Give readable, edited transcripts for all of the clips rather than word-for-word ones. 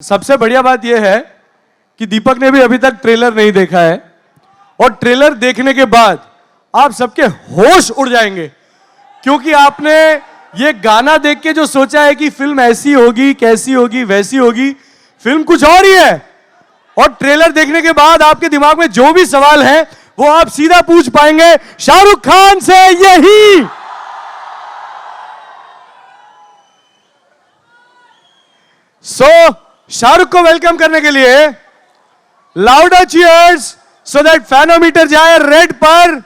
सबसे बढ़िया बात यह है कि दीपक ने भी अभी तक ट्रेलर नहीं देखा है और ट्रेलर देखने के बाद आप सबके होश उड़ जाएंगे, क्योंकि आपने ये गाना देख के जो सोचा है कि फिल्म ऐसी होगी, कैसी होगी, वैसी होगी, फिल्म कुछ और ही है। और ट्रेलर देखने के बाद आपके दिमाग में जो भी सवाल है वो आप सीधा पूछ पाएंगे शाहरुख खान से। यही शाहरुख को वेलकम करने के लिए लाउडर चीयर्स सो दैट फैनोमीटर जाए रेड पर।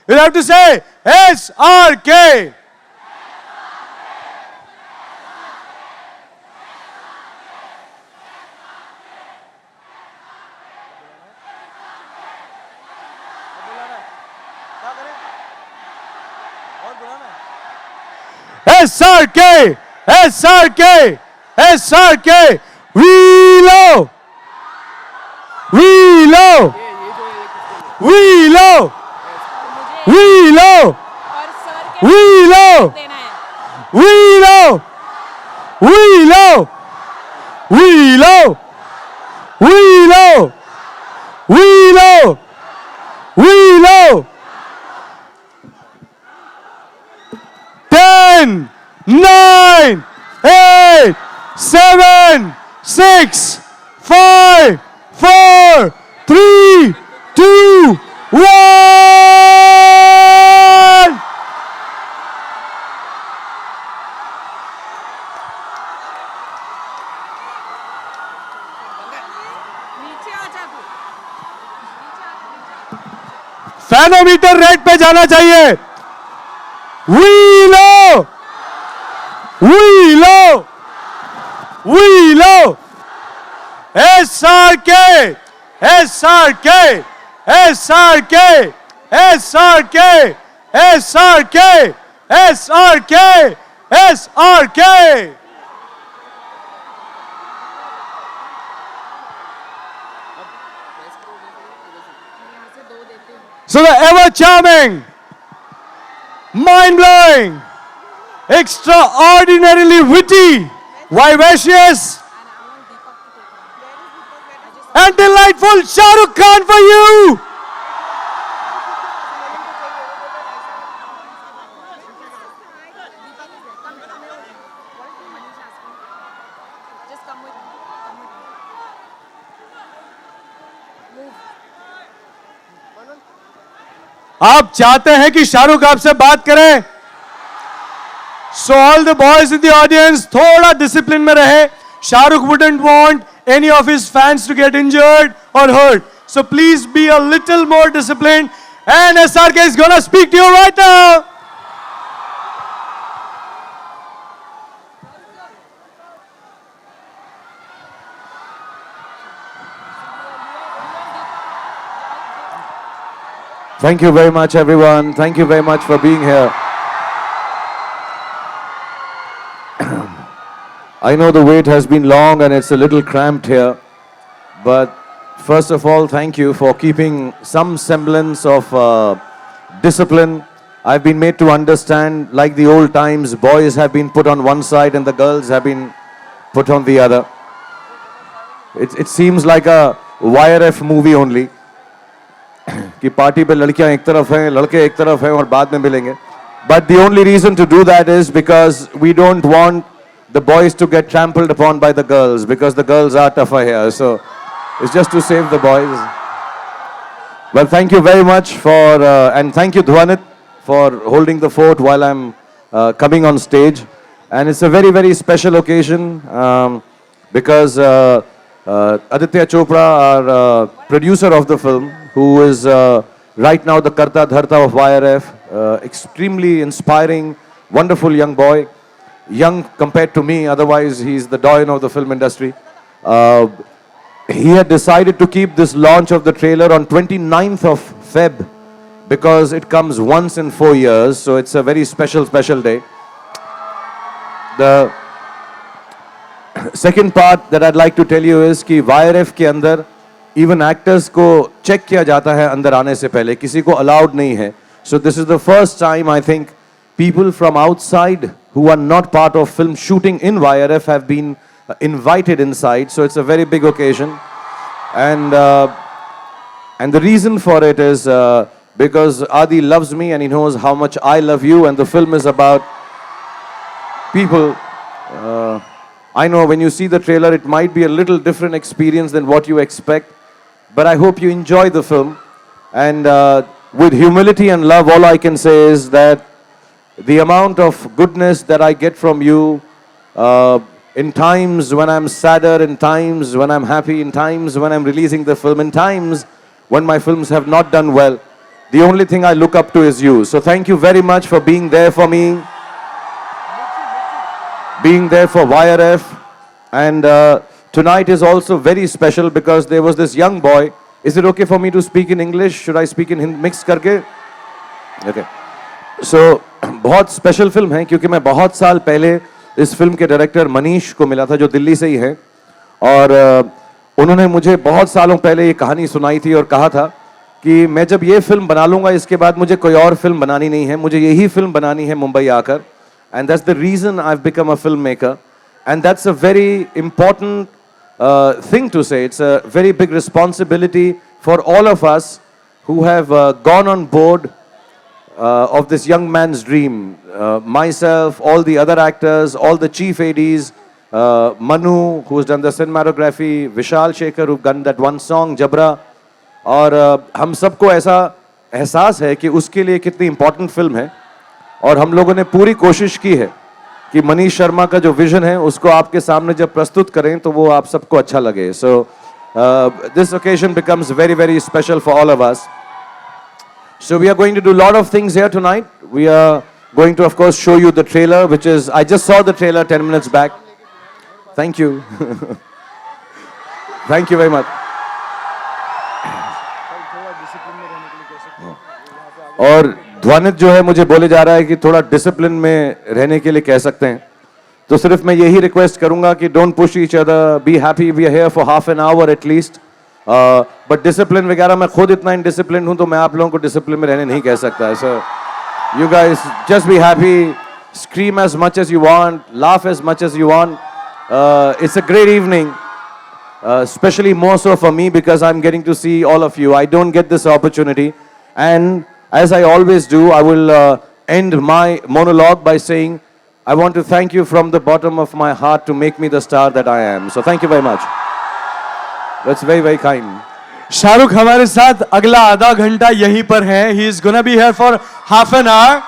यू हैव टू से SRK। SRK, SRK, SRK, we love, we love, we love, we love, we love, we love, we love, we love, we love, we love, we love. 10, 9, 8, 7, 6, 5, 4, 3, 2, 1. फैनोमीटर red पे जाना चाहिए। We love, we love, we love, SRK, SRK, SRK, SRK, SRK, SRK, SRK. So the ever charming, mind-blowing, extraordinarily witty, vivacious, and delightful Shahrukh Khan for you. आप चाहते हैं कि शाहरुख आपसे बात करें, so all the boys in the audience थोड़ा discipline में रहे। Shahrukh wouldn't want any of his fans to get injured or hurt, so please be a little more disciplined, and SRK is gonna speak to you right now. Thank you very much, everyone. Thank you very much for being here. I know the wait has been long and it's a little cramped here, but first of all, thank you for keeping some semblance of discipline. I've been made to understand, like the old times, boys have been put on one side and the girls have been put on the other. It seems like a YRF movie only. कि party पे लड़कियां एक तरफ हैं, लड़के एक तरफ हैं और बाद में मिलेंगे. But the only reason to do that is because we don't want the boys to get trampled upon by the girls, because the girls are tougher here. So it's just to save the boys. Well, thank you very much for, and thank you Dhwanit for holding the fort while I'm coming on stage. And it's a very, very special occasion because Aditya Chopra, our producer of the film, who is right now the Karta Dharta of YRF, extremely inspiring, wonderful young boy, young compared to me, otherwise he's the doyen of the film industry. He had decided to keep this launch of the trailer on 29th of Feb because it comes once in 4 years, so it's a very special day. The second part that I'd like to tell you is कि YRF के अंदर even actors को check किया जाता है अंदर आने से पहले, किसी को allowed नहीं है. So this is the first time I think people from outside who are not part of film shooting in YRF have been invited inside, so it's a very big occasion. And the reason for it is because Adi loves me and he knows how much I love you, and the film is about people. I know when you see the trailer, it might be a little different experience than what you expect, but I hope you enjoy the film. And with humility and love, all I can say is that the amount of goodness that I get from you, in times when I'm sadder, in times when I'm happy, in times when I'm releasing the film, in times when my films have not done well, the only thing I look up to is you. So thank you very much for being there for me, being there for YRF. And tonight is also very special because there was this young boy. Is it okay for me to speak in English? Should I speak in Hindi mix करके? Okay. So बहुत special film है क्योंकि मैं बहुत साल पहले इस film के डायरेक्टर मनीष को मिला था जो दिल्ली से ही है, और उन्होंने मुझे बहुत सालों पहले ये कहानी सुनाई थी और कहा था कि मैं जब ये फिल्म बना लूँगा इसके बाद मुझे कोई और फिल्म बनानी नहीं है, मुझे यही फिल्म बनानी है मुंबई आकर. And that's the reason I've become a filmmaker. And that's a very important thing to say. It's a very big responsibility for all of us who have gone on board of this young man's dream. Myself, all the other actors, all the chief ADs, Manu, who's done the cinematography, Vishal Shekhar, who've done that one song, Jabra. और हम सबको ऐसा एहसास है कि उसके लिए कितनी इम्पोर्टेंट फिल्म है, और हम लोगों ने पूरी कोशिश की है कि मनीष शर्मा का जो विजन है उसको आपके सामने जब प्रस्तुत करें तो वो आप सबको अच्छा लगे. So this occasion becomes very very special for all of us. So we are going to do a lot of things here tonight. We are going to, of course, show you the trailer, which is, I just saw the trailer 10 minutes back. Thank you. Thank you very much. और ध्वनित जो है मुझे बोले जा रहा है कि थोड़ा डिसिप्लिन में रहने के लिए कह सकते हैं, तो सिर्फ मैं यही रिक्वेस्ट करूंगा कि don't push each other, be happy, we are here for half an hour at least. But discipline वगैरह मैं खुद इतना इनडिसिप्लिन हूं तो मैं आप लोगों को डिसिप्लिन में रहने नहीं कह सकता. So you guys just be happy, scream as much as you want, laugh as much as you want. It's a great evening, especially more so for me because I'm getting to see all of you. I don't get this opportunity, and as I always do, I will end my monologue by saying, I want to thank you from the bottom of my heart to make me the star that I am. So thank you very much. That's very, very kind. Shahrukh हमारे साथ अगला आधा घंटा यहीं पर है. He is gonna be here for half an hour.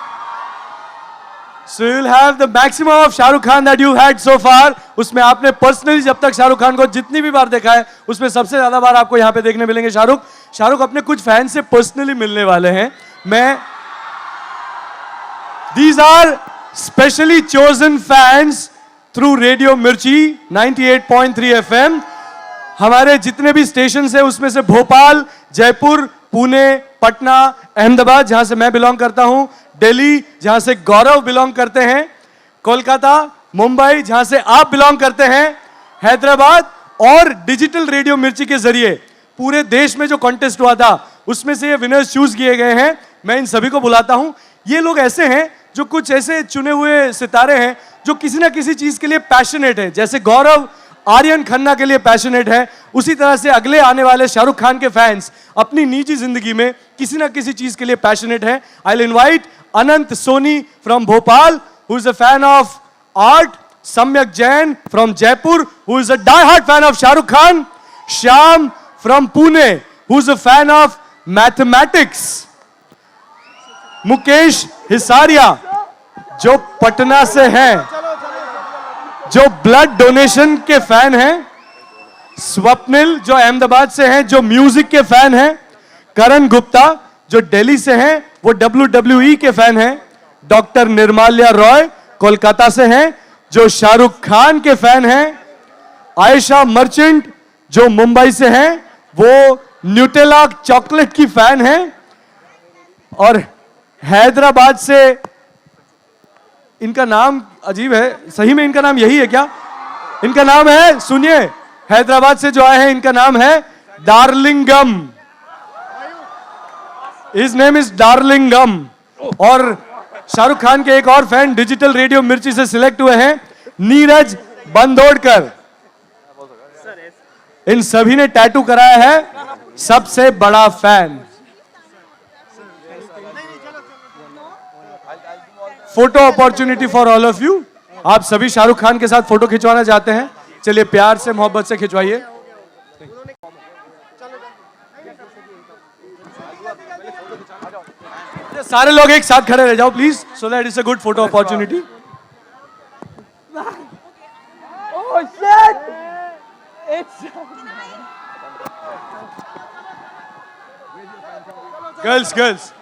So you'll have the maximum of Shahrukh Khan that you had so far. उसमें आपने पर्सनली जब तक शाहरुख खान को जितनी भी बार देखा है उसमें सबसे ज्यादा बार आपको यहाँ पे देखने मिलेंगे शाहरुख अपने कुछ फैन से पर्सनली मिलने वाले हैं. These are specially chosen fans through Radio Mirchi 98.3 FM. हमारे जितने भी स्टेशन है उसमें से भोपाल, जयपुर, पुणे, पटना, अहमदाबाद जहां से मैं बिलोंग करता हूं, दिल्ली जहां से गौरव बिलोंग करते हैं, कोलकाता, मुंबई जहां से आप बिलोंग करते हैं, हैदराबाद, और डिजिटल रेडियो मिर्ची के जरिए पूरे देश में जो कॉन्टेस्ट हुआ था उसमें से ये विनर्स चूज किए गए हैं. मैं इन सभी को बुलाता हूं. ये लोग ऐसे हैं जो कुछ ऐसे चुने हुए सितारे हैं जो किसी ना किसी चीज के लिए पैशनेट है. जैसे गौरव आर्यन खन्ना के लिए पैशनेट है, उसी तरह से अगले आने वाले शाहरुख खान के फैंस अपनी निजी जिंदगी में किसी ना किसी चीज के लिए पैशनेट है. I will invite Anant Soni from Bhopal, who is a fan of art, Samyak Jain from Jaipur, who is a die hard fan of Shahrukh Khan, Shyam from Pune, who is a fan of mathematics, Mukesh Hisaria जो पटना से हैं, जो ब्लड डोनेशन के फैन हैं, स्वप्निल जो अहमदाबाद से हैं, जो म्यूजिक के फैन हैं, करण गुप्ता जो दिल्ली से हैं, वो WWE के फैन हैं, डॉक्टर निर्माल्या रॉय कोलकाता से हैं जो शाहरुख खान के फैन हैं, आयशा मर्चेंट जो मुंबई से हैं, वो न्यूटेला चॉकलेट की फैन हैं, और हैदराबाद से, इनका नाम अजीब है, सही में इनका नाम यही है क्या? इनका नाम है, सुनिए, हैदराबाद से जो आए हैं इनका नाम है डार्लिंगम. His name is डार्लिंगम. और शाहरुख खान के एक और फैन डिजिटल रेडियो मिर्ची से सिलेक्ट हुए हैं, नीरज बंदोड़कर. इन सभी ने टैटू कराया है सबसे बड़ा fan. Photo opportunity for all of you. आप सभी शाहरुख खान के साथ फोटो खिंचवाना चाहते हैं, चलिए प्यार से मोहब्बत से खिंचवाइए। सारे लोग एक साथ खड़े रह जाओ please, so that it's a good photo opportunity. Oh shit! It's girls girls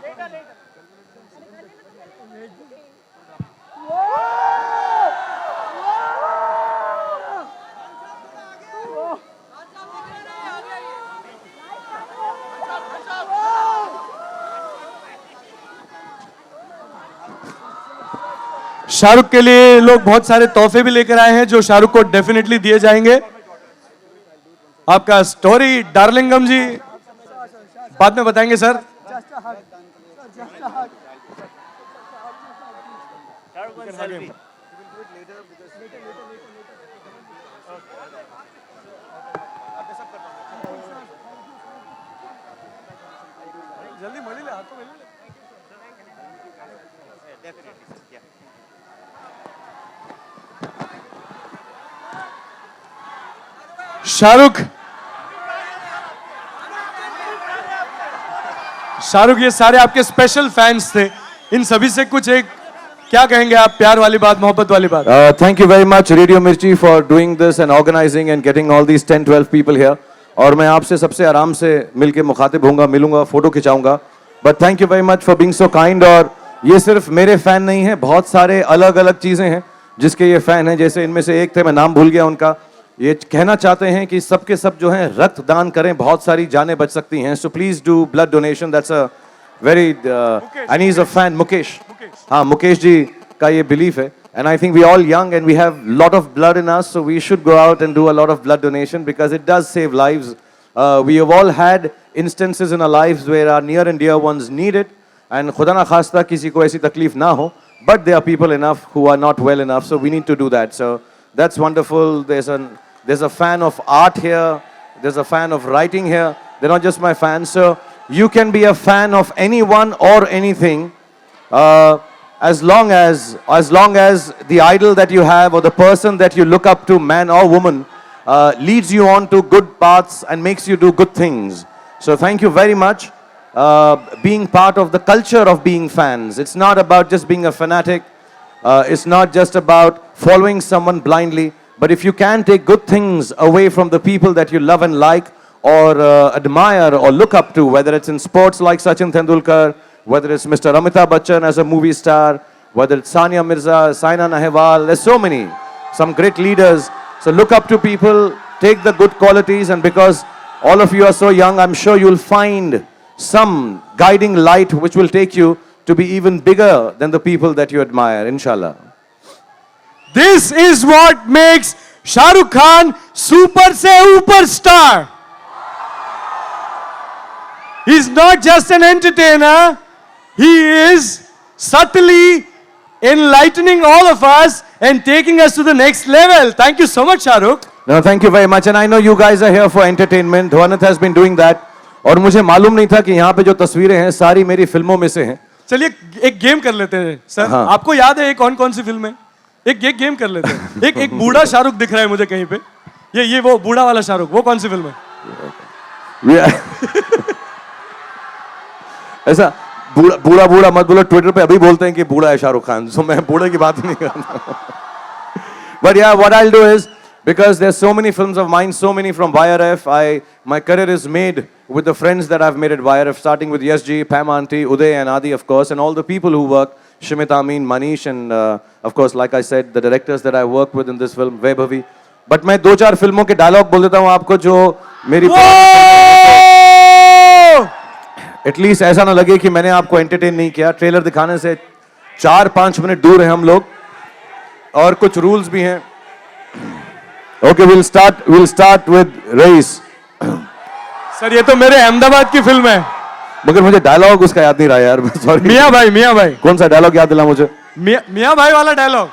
Shahrukh के लिए लोग बहुत सारे तोहफे भी लेकर आए हैं जो शाहरुख को डेफिनेटली दिए जाएंगे। आपका स्टोरी डार्लिंगम जी बाद में बताएंगे sir. just a hug. Just a hug. जल्दी मળી લે, હાથ તો મળી લે। शाहरुख ये सारे आपके स्पेशल फैंस थे, इन सभी से कुछ एक क्या कहेंगे आप, प्यार वाली बात, मोहब्बत वाली बात। Thank you very much Radio Mirchi for doing this and organizing and getting all these 10-12 people here. और मैं आपसे सबसे आराम से मिलके मुखातिब होऊंगा, मिलूंगा, photo खिंचाऊंगा। But thank you very much for being so kind। और ये सिर्फ मेरे फैन नहीं है, बहुत सारे अलग अलग चीजें हैं जिसके ये फैन हैं। जैसे इनमें से एक थे, मैं नाम भूल गया उनका, ये कहना चाहते हैं कि सबके सब जो हैं रक्त दान करें, बहुत सारी जानें बच सकती हैं। So please do blood donation. That's a very and he is a fan, Mukesh. हाँ, मुकेश जी का ये बिलीफ है। And I think we all young and we have lot of blood in us, so we should go out and do a lot of blood donation because it does save lives. We have all had instances in our lives where our near and dear ones need it, and खुदा ना खास्ता किसी को ऐसी तकलीफ ना हो, but there are people enough who are not well enough, so we need to do that. So that's wonderful. There's a fan of art here. There's a fan of writing here. They're not just my fans. So you can be a fan of anyone or anything. As long as the idol that you have or the person that you look up to, man or woman, leads you on to good paths and makes you do good things. So thank you very much. Being part of the culture of being fans. It's not about just being a fanatic. It's not just about following someone blindly. But if you can take good things away from the people that you love and like or admire or look up to, whether it's in sports like Sachin Tendulkar, whether it's Mr. Amitabh Bachchan as a movie star, whether it's Sania Mirza, Saina Nehwal, there's so many, some great leaders. So look up to people, take the good qualities, and because all of you are so young, I'm sure you'll find some guiding light which will take you to be even bigger than the people that you admire, inshallah. This is what makes Shah Rukh Khan super se upar star. He's not just an entertainer. He is subtly enlightening all of us and taking us to the next level. Thank you so much, Shah Rukh. No, thank you very much. And I know you guys are here for entertainment. Dhwanat has been doing that. और मुझे मालूम नहीं था कि यहाँ पे जो तस्वीरें हैं सारी मेरी फिल्मों में से हैं। चलिए एक गेम कर लेते हैं सर। हाँ। आपको याद है कौन कौन सी फिल्म है? एक गेम कर लेते हैं। एक बूढ़ा शाहरुख दिख रहा है मुझे कहीं पे। ये वो बूढ़ा वाला शाहरुख, वो कौन सी फिल्म है? ऐसा बूढ़ा मत बोलो, ट्विटर पे अभी बोलते हैं कि बूढ़ा है शाहरुख खान, so मैं बूढ़े की बात ही नहीं करता। But yeah, what I'll do is, because there's so many films of mine, so many from YRF, my career is made with the friends that I've made at YRF, starting with YesG, Pam Aunty, Uday and Adi, of course, and all the people who work, Shimit Amin, Manish, and of course, like I said, the directors that I work with in this film, Vaibhavi. But मैं 2-4 फिल्मों के dialogue बोल देता हूँ आपको जो मेरी at least ऐसा ना लगे कि मैंने आपको एंटरटेन नहीं किया। ट्रेलर दिखाने से 4-5 मिनट दूर हैं हम लोग और कुछ रूल्स भी हैं। Okay, we'll start with Race। Sir ये तो मेरे अहमदाबाद की फिल्म है, मगर मुझे डायलॉग उसका याद नहीं रहा यार, सॉरी। मियाँ भाई कौन सा डायलॉग याद दिला मुझे? मियाँ भाई वाला डायलॉग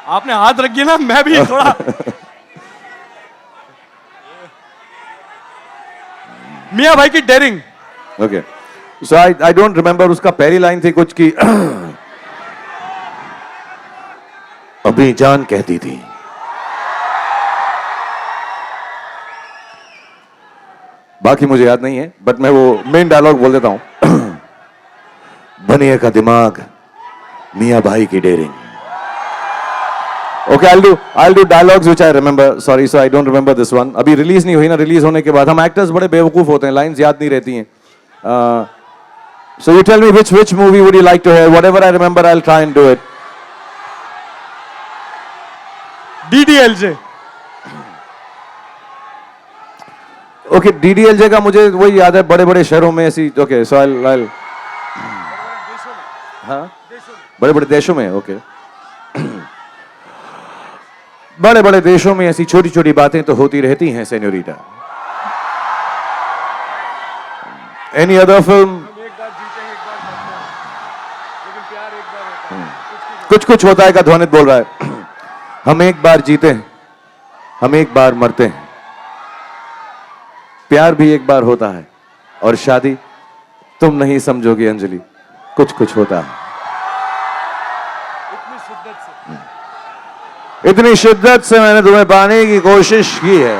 आपने हाथ रखिए ना, मैं भी थोड़ा मियां भाई की dairying. Okay. So I don't remember उसका पहली लाइन थी कुछ की अभी जान कहती थी। बाकी मुझे याद नहीं है, बट मैं वो मेन डायलॉग बोल देता हूं। बनिए का दिमाग, मियां भाई की dairying. Okay, I'll do dialogues which I remember. Sorry, so I don't remember this one. अभी रिलीज नहीं हुई ना, रिलीज होने के बाद हम एक्टर्स बड़े बेवकूफ होते हैं, लाइंस याद नहीं रहती हैं। So you tell me which movie would you like to hear? Whatever I remember, I'll try and do it. DDLJ। Okay, DDLJ का मुझे वही याद है, बड़े बड़े शहरों में ऐसी। Okay, so I'll हाँ, बड़े बड़े देशों में। Okay, बड़े बड़े देशों में ऐसी छोटी छोटी बातें तो होती रहती हैं सेन्योरिटा। Any other film? कुछ कुछ होता है का ध्वनित बोल रहा है। हम एक बार जीते हैं, हम एक बार मरते हैं, प्यार भी एक बार होता है, और शादी तुम नहीं समझोगी अंजलि, कुछ कुछ होता है। इतनी शिद्दत से मैंने तुम्हें पाने की कोशिश की है,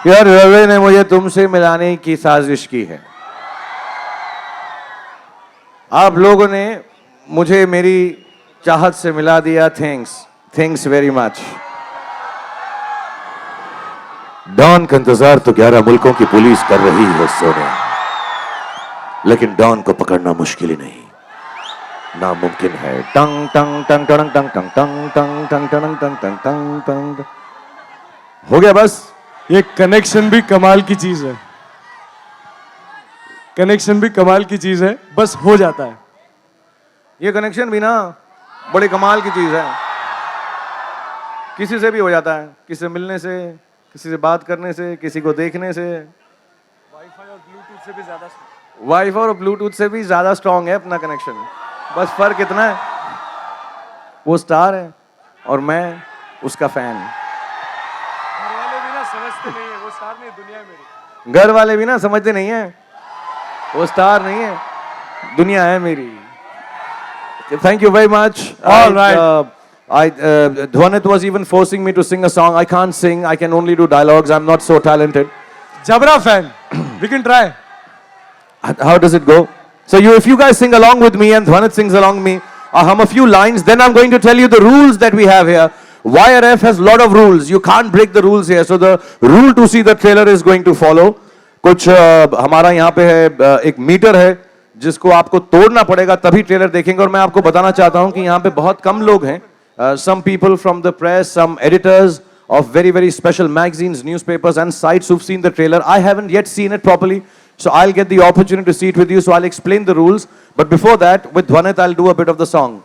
यार रवे ने मुझे तुमसे मिलाने की साजिश की है। आप लोगों ने मुझे मेरी चाहत से मिला दिया। Thanks very much. डॉन का इंतजार तो 11 मुल्कों की पुलिस कर रही है सोने, लेकिन डॉन को पकड़ना मुश्किल ही नहीं, नामुमकिन है। टंग टंग टंग टंग टंग टंग टंग टंग टंग टंग टंग टंग टंग टंग। हो गया बस। ये कनेक्शन भी कमाल की चीज है, कनेक्शन भी कमाल की चीज है, बस हो जाता है। ये कनेक्शन भी ना बड़ी कमाल की चीज है, किसी से भी हो जाता है, किसी से मिलने से, किसी से बात करने से, किसी को देखने से। वाईफाई और ब्लूटूथ से भी ज्यादा स्ट्रांग है अपना कनेक्शन। बस फर्क इतना है, वो स्टार है और मैं उसका फैन। घर वाले भी ना समझते नहीं है, वो स्टार नहीं, दुनिया है मेरी। घर वाले भी ना समझते नहीं है, वो स्टार नहीं है, दुनिया है मेरी। Thank you very much. All right. Dhwanit was even forcing me to sing a song. I can't sing. I can only do dialogues. I'm not so talented. Jabra fan, we can try. How does it go? So if you guys sing along with me and Dhwanit sings along me, hum a few lines, then I'm going to tell you the rules that we have here. YRF has a lot of rules. You can't break the rules here. So the rule to see the trailer is going to follow. कुछ हमारा यहाँ पे है, एक metre है जिसको आपको तोड़ना पड़ेगा तभी ट्रेलर देखेंगे। और मैं आपको बताना चाहता हूं कि यहाँ पे बहुत कम लोग हैं, some people from the press, some editors of very very special magazines, newspapers and sites who've seen the trailer. I haven't yet seen it properly, so I'll get the opportunity to see it with you, so I'll explain the rules. But before that, with Dhwanit, I'll do a bit of the song.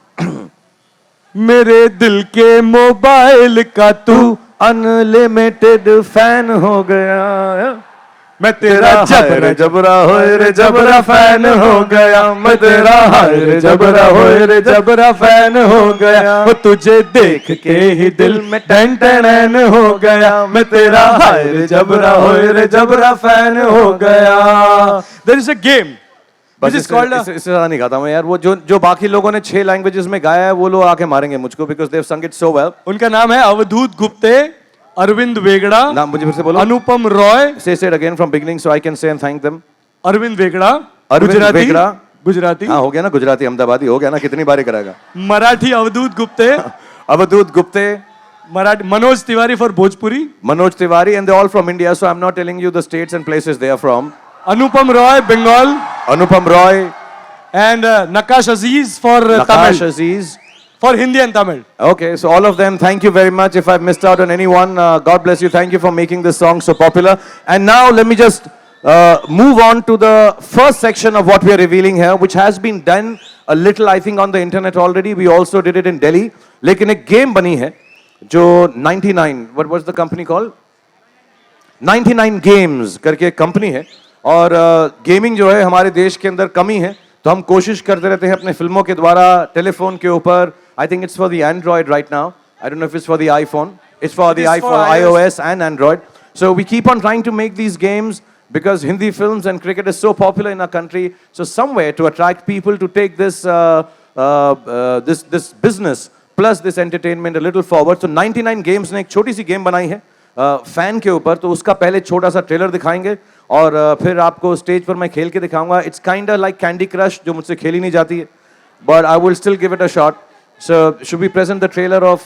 मेरे दिल के mobile का तू unlimited fan हो गया, मैं तेरा जबरा जबरा होए रे जबरा फैन हो गया, मैं तेरा हाय रे जबरा होए रे जबरा फैन हो गया, वो तुझे देख के ही दिल में टन टन हो गया, मैं तेरा हाय रे जबरा होए रे जबरा फैन हो गया। There is a game which is called इससे ज्यादा नहीं गाता मैं यार। वो जो बाकी लोगों ने 6 लैंग्वेजेस में गाया है वो लोग आके मारेंगे मुझको, because they've sung it so well. उनका नाम है अवधूत गुप्ते, अरविंद वेगड़ा, नाम मुझे फिर से बोलो, अनुपम Roy. say it again from beginning so I can say and thank them. Arvind वेगड़ा, Arvind Gujarati, वेगड़ा, Gujarati, हाँ हो गया ना, गुजराती अहमदाबादी हो गया ना, कितनी बारी कराएगा। Marathi Avadhoot Gupte, Avadhoot Gupte, Marathi Manoj Tiwari for Bhojpuri, Manoj Tiwari, and they're all from India, so I'm not telling you the states and places they are from. Anupam Roy Bengal, Anupam Roy, and Nakash Aziz for Nakash Tamil, Aziz. for Hindi and Tamil. Okay, so all of them, thank you very much. If I've missed out on anyone, God bless you. Thank you for making this song so popular. And now let me just move on to the first section of what we are revealing here, which has been done a little, I think, on the internet already. We also did it in Delhi. लेकिन एक game बनी है जो 99, what was the company called? 99 Games करके एक company है, और gaming जो है हमारे देश के अंदर कमी है, तो हम कोशिश करते रहते हैं अपने फिल्मों के द्वारा टेलीफोन के ऊपर। I think it's for the Android right now, I don't know if it's for the iPhone, it's for the iPhone, iOS and Android. So we keep on trying to make these games because Hindi films and cricket is so popular in our country. So somewhere to attract people to take this business plus this entertainment a little forward. So 99 games ने एक छोटी सी game बनाई है fan के ऊपर. तो उसका पहले छोटा सा ट्रेलर दिखाएंगे और फिर आपको स्टेज पर मैं खेल के दिखाऊंगा. It's kind of like candy crush जो मुझसे खेली नहीं जाती है, but I will still give it a shot. So should be present the trailer of.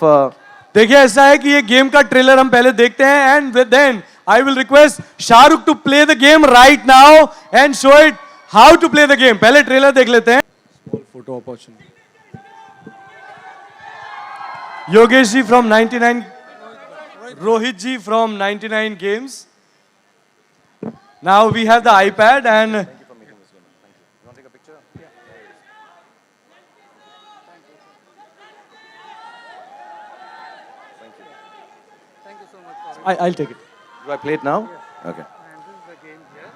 देखिए ऐसा है कि ये गेम का ट्रेलर हम पहले देखते हैं and then I will request Shahrukh to play the game right now and show it how to play the game. पहले ट्रेलर देख लेते हैं. Small photo opportunity. Yogesh ji from 99, Rohit ji from 99 games. Now we have the iPad and I'll take it. Do I play it now? Okay.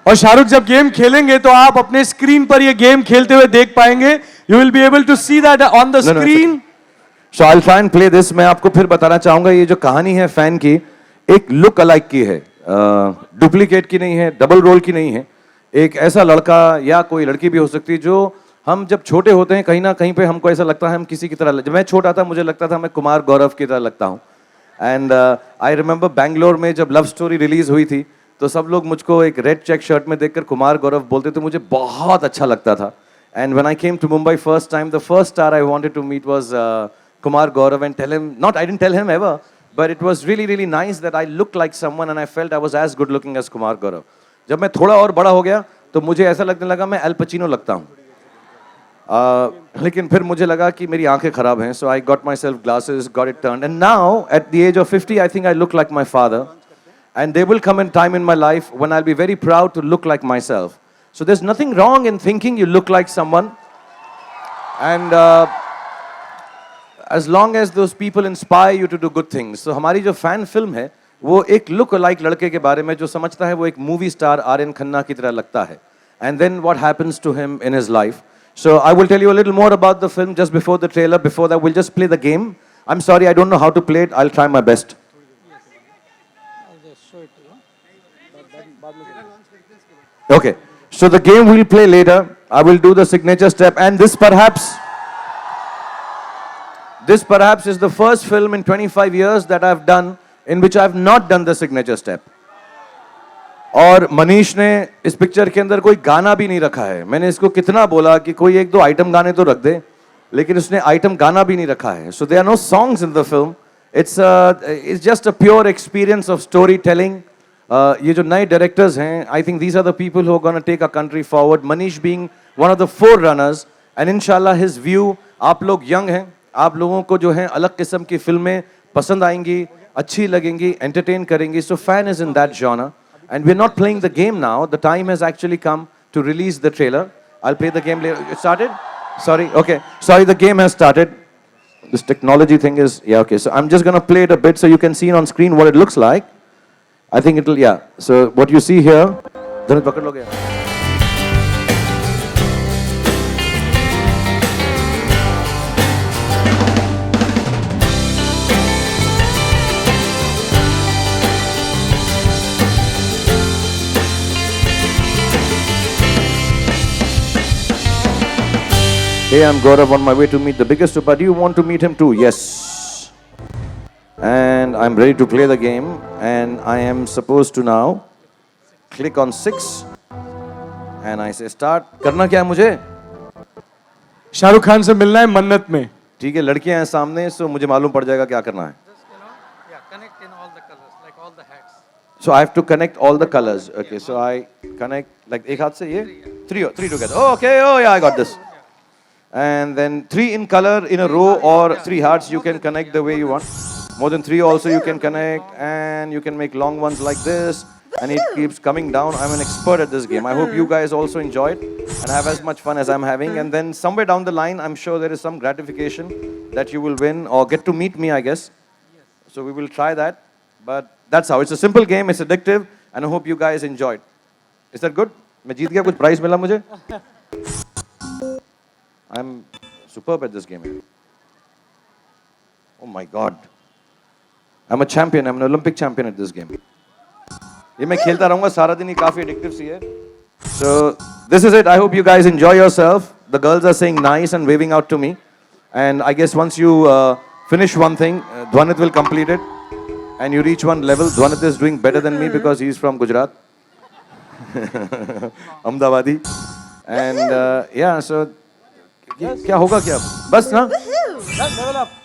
और शाहरुख जब game खेलेंगे तो आप अपने स्क्रीन पर ये गेम खेलते हुए देख पाएंगे. You will be able to see that on the screen. So I'll try and play this. मैं आपको फिर बताना चाहूंगा ये जो कहानी है फैन की एक लुक अलाइक की है, डुप्लीकेट की नहीं है, डबल रोल की नहीं है. एक ऐसा लड़का या कोई लड़की भी हो सकती है जो हम जब छोटे होते हैं कहीं ना कहीं पे हमको ऐसा लगता है हम किसी की तरह. जब मैं छोटा था मुझे लगता था मैं कुमार गौरव की तरह लगता हूँ. एंड आई रिमेंबर बैंगलोर में जब लव स्टोरी रिलीज हुई थी तो सब लोग मुझको एक रेड चेक शर्ट में देखकर कुमार गौरव बोलते थे. मुझे बहुत अच्छा लगता था. And when I came to Mumbai first time the first star I wanted to meet was Kumar Gaurav and tell him, not, I didn't tell him ever, but it was really, really nice that I looked like someone and I felt I was as good looking as Kumar Gaurav. जब मैं थोड़ा और बड़ा हो गया तो मुझे ऐसा लगने लगा मैं एल पचिनो लगता हूँ. लेकिन फिर मुझे लगा कि मेरी आंखें खराब हैं, so I got myself glasses, got it turned, and now at the age of 50 I think I look like my father, and there will come a time in my life when I'll be very proud to look like myself. So there's nothing wrong in thinking you look like someone, and as long as those people inspire you to do good things. So हमारी जो fan film है वो एक look like लड़के के बारे में जो समझता है वो एक मूवी स्टार आर्यन खन्ना की तरह लगता है. And then what happens to him in his life. So I will tell you a little more about the film just before the trailer. Before that, we'll just play the game. I'm sorry, I don't know how to play it. I'll try my best. Okay. So the game we'll play later. I will do the signature step, and this perhaps is the first film in 25 years that I've done in which I've not done the signature step. और मनीष ने इस picture के अंदर कोई गाना भी नहीं रखा है. मैंने इसको कितना बोला कि कोई एक दो आइटम गाने तो रख दे, लेकिन उसने आइटम गाना भी नहीं रखा है. So there are no songs in the film. It's just a pure experience of storytelling. ये जो नए डायरेक्टर्स हैं, I think these are the people who are going to take our country forward. Manish being one of the forerunners, and inshallah his view. आप लोग young हैं, आप लोगों को जो है अलग किस्म की फिल्में पसंद आएंगी, अच्छी लगेंगी, entertain करेंगी. So fan is in that genre. And we're not playing the game now. The time has actually come to release the trailer. I'll play the game later. It started? Sorry. Okay. Sorry, the game has started. This technology thing is, yeah, okay. So I'm just going to play it a bit so you can see on screen what it looks like. I think it'll, yeah. So what you see here, Dhanit, pakad loge. Hey, I'm Gaurav on my way to meet the biggest super. Do you want to meet him too? Yes. And I'm ready to play the game. And I am supposed to now click on 6. And I say start. करना क्या है मुझे? शाहरुख खान से मिलना है मन्नत में. ठीक है, लड़कियां हैं सामने, so मुझे मालूम पड़ जाएगा क्या करना है. Connect in all the colors, like all the hats. So I have to connect all the colors. Okay, so I connect like एक हाथ से ये three together. Oh, okay. Oh, yeah, I got this. And then 3 in color in a row or 3 hearts you can connect the way you want. More than 3 also you can connect, and you can make long ones like this, and it keeps coming down. I'm an expert at this game. I hope you guys also enjoy it and have as much fun as I'm having. And then somewhere down the line, I'm sure there is some gratification that you will win or get to meet me, I guess. So we will try that. But that's how. It's a simple game. It's addictive, and I hope you guys enjoy it. Is that good? मैं जीत गया, कुछ prize मिला मुझे? I'm superb at this game. Oh my God. I'm a champion. I'm an Olympic champion at this game. ये मैं खेलता रहूंगा सारा दिन, ये काफी एडिक्टिव सी है. So this is it. I hope you guys enjoy yourself. The girls are saying nice and waving out to me. And I guess once you finish one thing, Dhwanit will complete it. And you reach one level. Dhwanit is doing better than me because he's from Gujarat. Ahmedabadi. And yeah, so क्या होगा क्या? बस ना?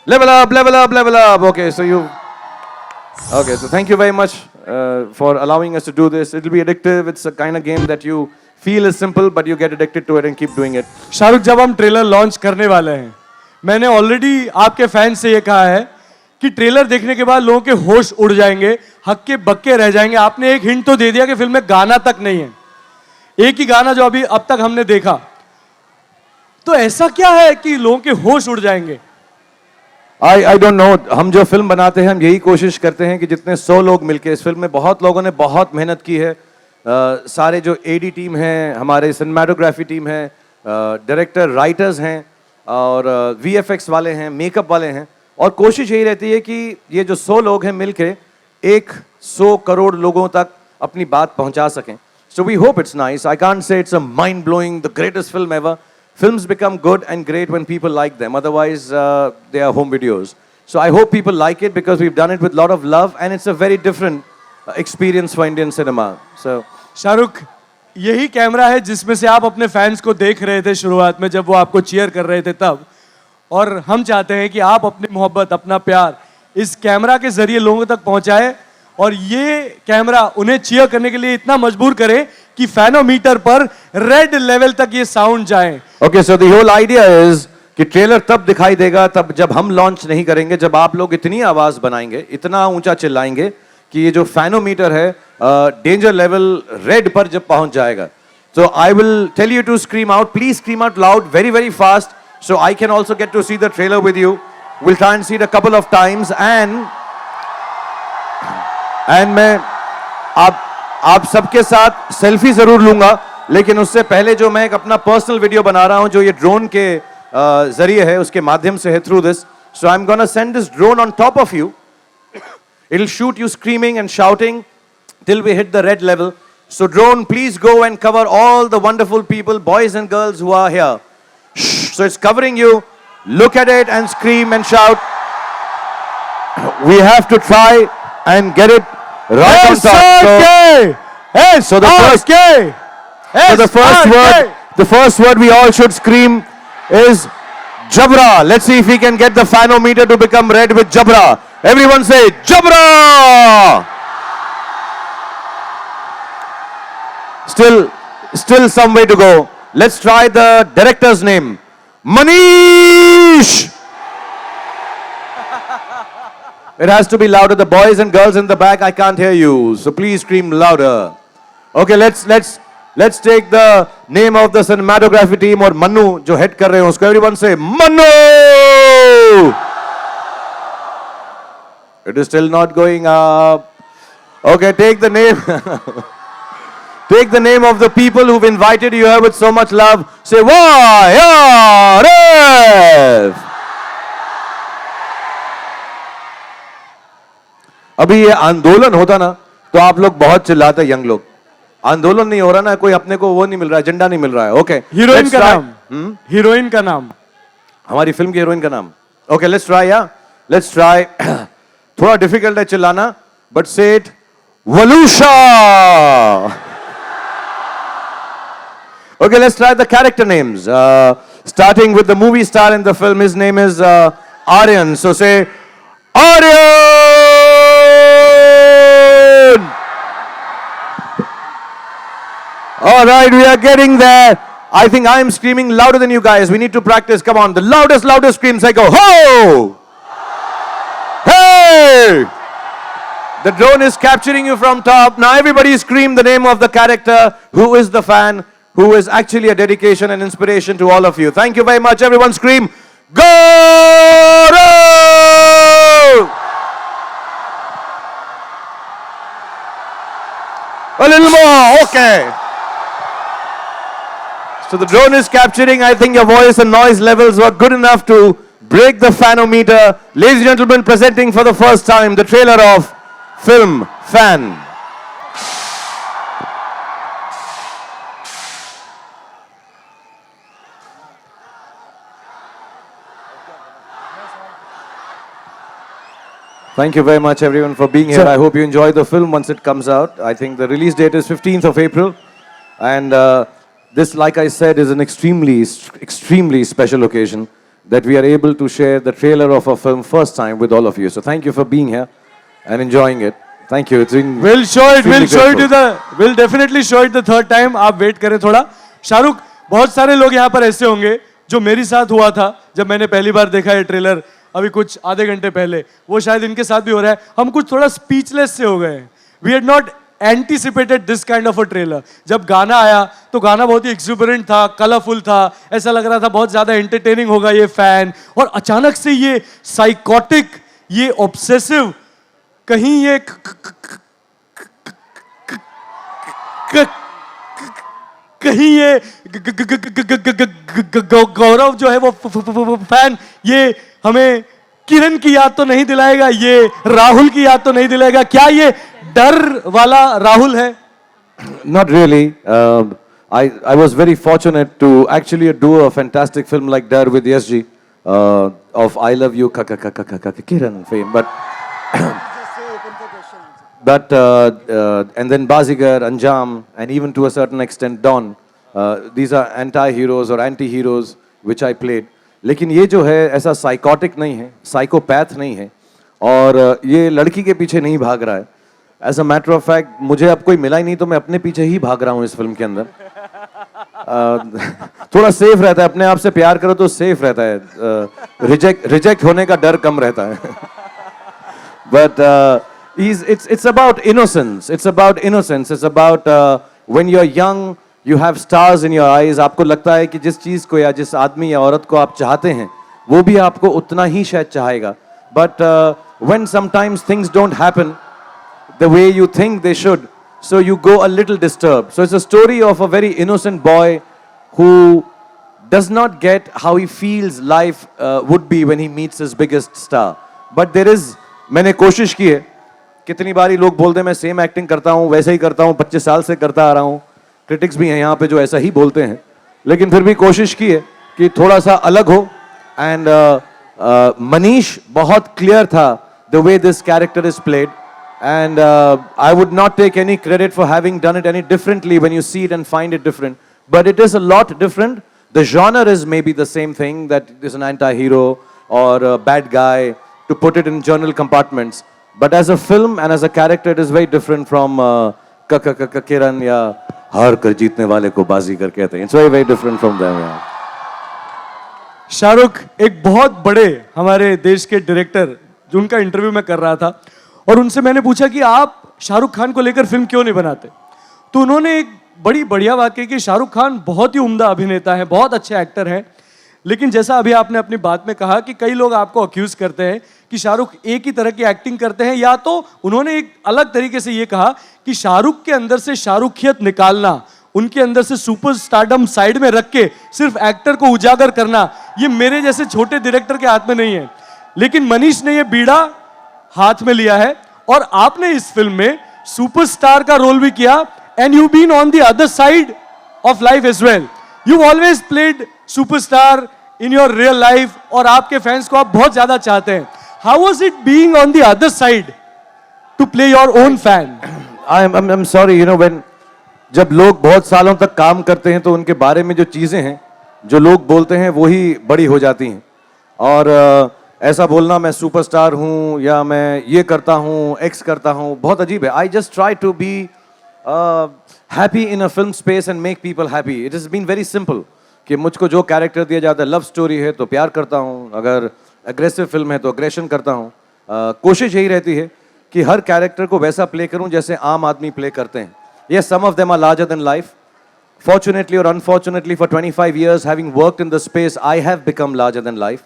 Level up, level up, level up. Okay, so you. Okay, so thank you very much for allowing us to do this. It'll be addictive. It's a kind of game that you feel is simple, but you get addicted to it and keep doing it. Shahrukh, जब हम trailer launch करने वाले हैं, मैंने already आपके fans से ये कहा है कि ट्रेलर देखने के बाद लोगों के होश उड़ जाएंगे, हक्के बक्के रह जाएंगे. आपने एक हिंट तो दे दिया कि फिल्म में गाना तक नहीं है, एक ही गाना जो अभी अब तक हमने देखा. तो ऐसा क्या है कि लोगों के होश उड़ जाएंगे? I don't know. हम जो फिल्म बनाते हैं, हम यही कोशिश करते हैं कि जितने 100 लोग मिलके, इस फिल्म में बहुत लोगों ने बहुत मेहनत की है. सारे जो एडी टीम है, हमारे सिनेमाटोग्राफी टीम है, डायरेक्टर राइटर्स हैं और VFX वाले हैं, मेकअप वाले हैं, और कोशिश यही रहती है कि ये जो 100 लोग हैं मिलके 100 करोड़ लोगों तक अपनी बात पहुंचा सकें. So we hope it's nice. I can't say it's a mind-blowing, the greatest film ever. Films become good and great when people like them. Otherwise, they are home videos. So I hope people like it because we've done it with a lot of love and it's a very different experience for Indian cinema. So Shahrukh, यही camera है जिसमें से आप अपने fans को देख रहे थे शुरुआत में जब वो आपको चीयर कर रहे थे तब, और हम चाहते हैं कि आप अपनी मोहब्बत, अपना प्यार इस कैमरा के जरिए लोगों तक पहुंचाए और ये कैमरा उन्हें चीयर करने के लिए इतना मजबूर करे कि फैनोमीटर पर रेड लेवल तक ये साउंड जाए. Okay, so the whole idea is कि ट्रेलर तब दिखाई देगा तब जब हम लॉन्च नहीं करेंगे, जब आप लोग इतनी आवाज बनाएंगे, इतना ऊंचा चिल्लाएंगे कि ये जो फैनोमीटर है डेंजर लेवल रेड पर जब पहुंच जाएगा. So I will tell you to scream out. Please scream out loud, very very fast, so I can also get to see the trailer with you. We'll try and see it a couple of times and मैं आप सबके साथ selfie जरूर लूंगा, लेकिन उससे पहले जो मैं एक अपना पर्सनल वीडियो बना रहा हूं जो ये ड्रोन के जरिए है, उसके माध्यम से है, through this. So I am gonna send this drone on top of you. It will shoot you screaming and shouting till we hit the red level. So drone, please go and cover all the wonderful people, boys and girls who are here. Shh. So it's covering you. Look at it and scream and shout. We have to try and get it right on top. So the first word we all should scream is Jabra. Let's see if we can get the fanometer to become red with Jabra. Everyone say Jabra. Still some way to go. Let's try the director's name. Manish. It has to be louder. The boys and girls in the back, I can't hear you. So please scream louder. Okay, let's take the name of the cinematography team or Manu जो head कर रहे हैं उसको. Everyone say Manu. It is still not going up. Okay, take the name. Take the name of the people who've invited you here with so much love. Say YRF. अभी ये आंदोलन होता ना तो आप लोग बहुत चिल्लाते, यंग लोग. आंदोलन नहीं हो रहा ना, कोई अपने को वो नहीं मिल रहा है, एजेंडा नहीं मिल रहा है. ओके, हीरोइन का नाम, हीरोइन का नाम, हमारी फिल्म की हीरोइन का नाम. Okay, let's try. या लेट्स ट्राई. थोड़ा डिफिकल्ट है चिल्लाना, बट से it. वलूशा. Okay, let's try the character names. Starting with the movie star in the film, his name is Aryan. So say Aryan. All right, we are getting there. I think I am screaming louder than you guys. We need to practice. Come on, the loudest screams. I go ho, hey. The drone is capturing you from top. Now everybody scream the name of the character who is the fan, who is actually a dedication and inspiration to all of you. Thank you very much. Everyone scream, Gaurav! A little more, okay. So the drone is capturing. I think your voice and noise levels were good enough to break the fanometer. Ladies and gentlemen, presenting for the first time the trailer of Film Fan. Thank you very much, everyone, for being here. Sir. I hope you enjoy the film once it comes out. I think the release date is 15th of April. And this, like I said, is an extremely special occasion that we are able to share the trailer of our film first time with all of you. So thank you for being here and enjoying it. Thank you. It's been We'll show it. We'll extremely show it grateful. we'll definitely show it the third time. आप wait करें थोड़ा. शाहरुख, बहुत सारे लोग यहाँ पर ऐसे होंगे जो मेरे साथ हुआ था जब मैंने पहली बार देखा ये ट्रेलर अभी कुछ आधे घंटे पहले. वो शायद इनके साथ भी हो रहा है. हम कुछ थोड़ा स्पीचलेस से हो गए हैं. We had not anticipated this kind of a trailer. जब गाना आया तो गाना बहुत ही एक्सुबरेंट था, कलरफुल था, ऐसा लग रहा था बहुत ज्यादा एंटरटेनिंग होगा ये फैन. और अचानक से ये साइकोटिक, ये ऑब्सेसिव, कहीं ये कहीं ये गौरव जो है वो फैन ये हमें किरण की याद तो नहीं दिलाएगा, ये राहुल की याद तो नहीं दिलाएगा. क्या ये डर वाला राहुल है? Not really. I was very fortunate to actually do a fantastic film like Dar with SG of I Love You Kiran fame. But and then Bazigar, Anjam, and even to a certain extent Don. These are anti-heroes or anti-heroes which I played. लेकिन ये जो है ऐसा psychotic नहीं है, psychopath नहीं है, और ये लड़की के पीछे नहीं भाग रहा है. As a matter of fact मुझे अब कोई मिला ही नहीं तो मैं अपने पीछे ही भाग रहा हूँ इस फिल्म के अंदर. थोड़ा सेफ रहता है, अपने आप से प्यार करो तो सेफ रहता है, रिजेक्ट होने का डर कम रहता है. But it's about innocence. It's about innocence. It's about when you're young, you have stars in your eyes. आपको लगता है कि जिस चीज को या जिस आदमी या औरत को आप चाहते हैं वो भी आपको उतना ही शायद चाहेगा. But when sometimes things don't happen the way you think they should, so you go a little disturbed. So it's a story of a very innocent boy who does not get how he feels life would be when he meets his biggest star. But there is, मैंने कोशिश की है. कितनी बारी लोग बोलते हैं मैं सेम एक्टिंग करता हूँ, वैसे ही करता हूँ, 25 साल से करता आ रहा हूँ. क्रिटिक्स भी हैं यहाँ पे जो ऐसा ही बोलते हैं, लेकिन फिर भी कोशिश की है कि थोड़ा सा अलग हो. एंड मनीष बहुत क्लियर था the way this character is played. And I would not take any credit for having done it any differently when you see it and find it different. But it is a lot different. The genre is maybe the same thing, that is an anti-hero or a bad guy, to put it in journal compartments. But as a film and as a character, it is very different from Kiran ya हार कर जीतने वाले को बाजीगर कहते हैं. It's very, very different from them. Yeah. Shahrukh, एक बहुत बड़े हमारे देश के डायरेक्टर जिनका इंटरव्यू मैं कर रहा था और उनसे मैंने पूछा कि आप शाहरुख खान को लेकर फिल्म क्यों नहीं बनाते, तो उन्होंने एक बड़ी बढ़िया बात कही कि शाहरुख खान बहुत ही उम्दा अभिनेता हैं, बहुत अच्छे एक्टर हैं, लेकिन जैसा अभी आपने अपनी बात में कहा कि कई लोग आपको अक्यूज करते हैं कि शाहरुख एक ही तरह की एक्टिंग करते हैं, या तो उन्होंने एक अलग तरीके से ये कहा कि शाहरुख के अंदर से शाहरुखियत निकालना, उनके अंदर से सुपर स्टारडम साइड में रख के सिर्फ एक्टर को उजागर करना, ये मेरे जैसे छोटे डायरेक्टर के हाथ में नहीं है. लेकिन मनीष ने ये बीड़ा हाथ में लिया है और आपने इस फिल्म में सुपरस्टार का रोल भी किया. And you been on the other side of life as well. You always played superstar in your real life और आपके फैंस को आप बहुत ज्यादा चाहते हैं. How was it being on the other side to play your own fan? I'm sorry, you know, when जब लोग बहुत सालों तक काम करते हैं तो उनके बारे में जो चीजें हैं जो लोग बोलते हैं वो ही बड़ी हो जाती हैं. और ऐसा बोलना मैं सुपरस्टार हूँ या मैं ये करता हूँ, एक्स करता हूँ, बहुत अजीब है. I just try to be happy in a film space and make people happy. It is been very simple कि मुझको जो कैरेक्टर दिया जाता है, लव स्टोरी है तो प्यार करता हूँ, अगर अग्रेसिव फिल्म है तो अग्रेशन करता हूँ. कोशिश यही रहती है कि हर कैरेक्टर को वैसा प्ले करूँ जैसे आम आदमी प्ले करते हैं. Yes, some of them are larger than life. Fortunately or unfortunately, for 25 years having worked in the space, I have become larger than life.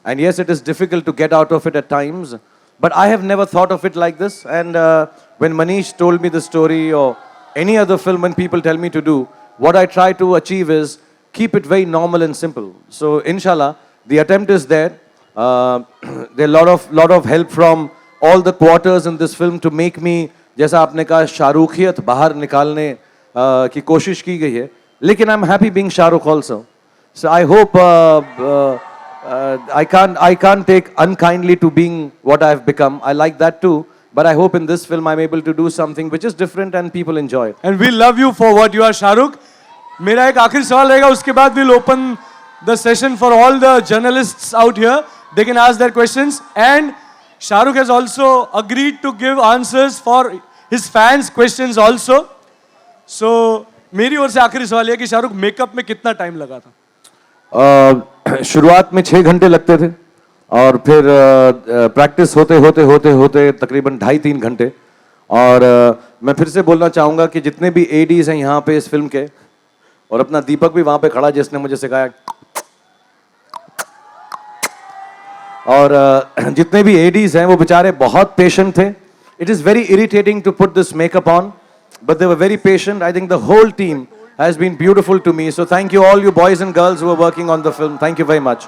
And yes, it is difficult to get out of it at times, but I have never thought of it like this. And when Manish told me the story or any other film when people tell me to do, what I try to achieve is keep it very normal and simple. So inshallah, the attempt is there. There are lot of help from all the quarters in this film to make me, जैसा आपने कहा, शाहरुखियत बाहर निकालने की कोशिश की गई है. लेकिन I am happy being Shahrukh also. So I hope I can't take unkindly to being what I've become. I like that too, but I hope in this film I'm able to do something which is different and people enjoy it. And we love you for what you are, Shahrukh. मेरा एक आखिरी सवाल रहेगा, उसके बाद we'll open the session for all the journalists out here. They can ask their questions. And Shahrukh has also agreed to give answers for his fans' questions also. So मेरी ओर से आखिरी सवाल ये कि शाहरुख मेकअप में कितना टाइम लगा था? शुरुआत में 6 घंटे लगते थे और फिर प्रैक्टिस होते होते होते होते तकरीबन 2.5-3 घंटे। और मैं फिर से बोलना चाहूँगा कि जितने भी एडीज हैं यहाँ पे इस फिल्म के, और अपना दीपक भी वहाँ पे खड़ा जिसने मुझे सिखाया, और जितने भी एडीज हैं वो बेचारे बहुत पेशेंट थे। It is very irritating to put this makeup on, but they were very patient. I think the whole team has been beautiful to me. So thank you all you boys and girls who are working on the film. Thank you very much.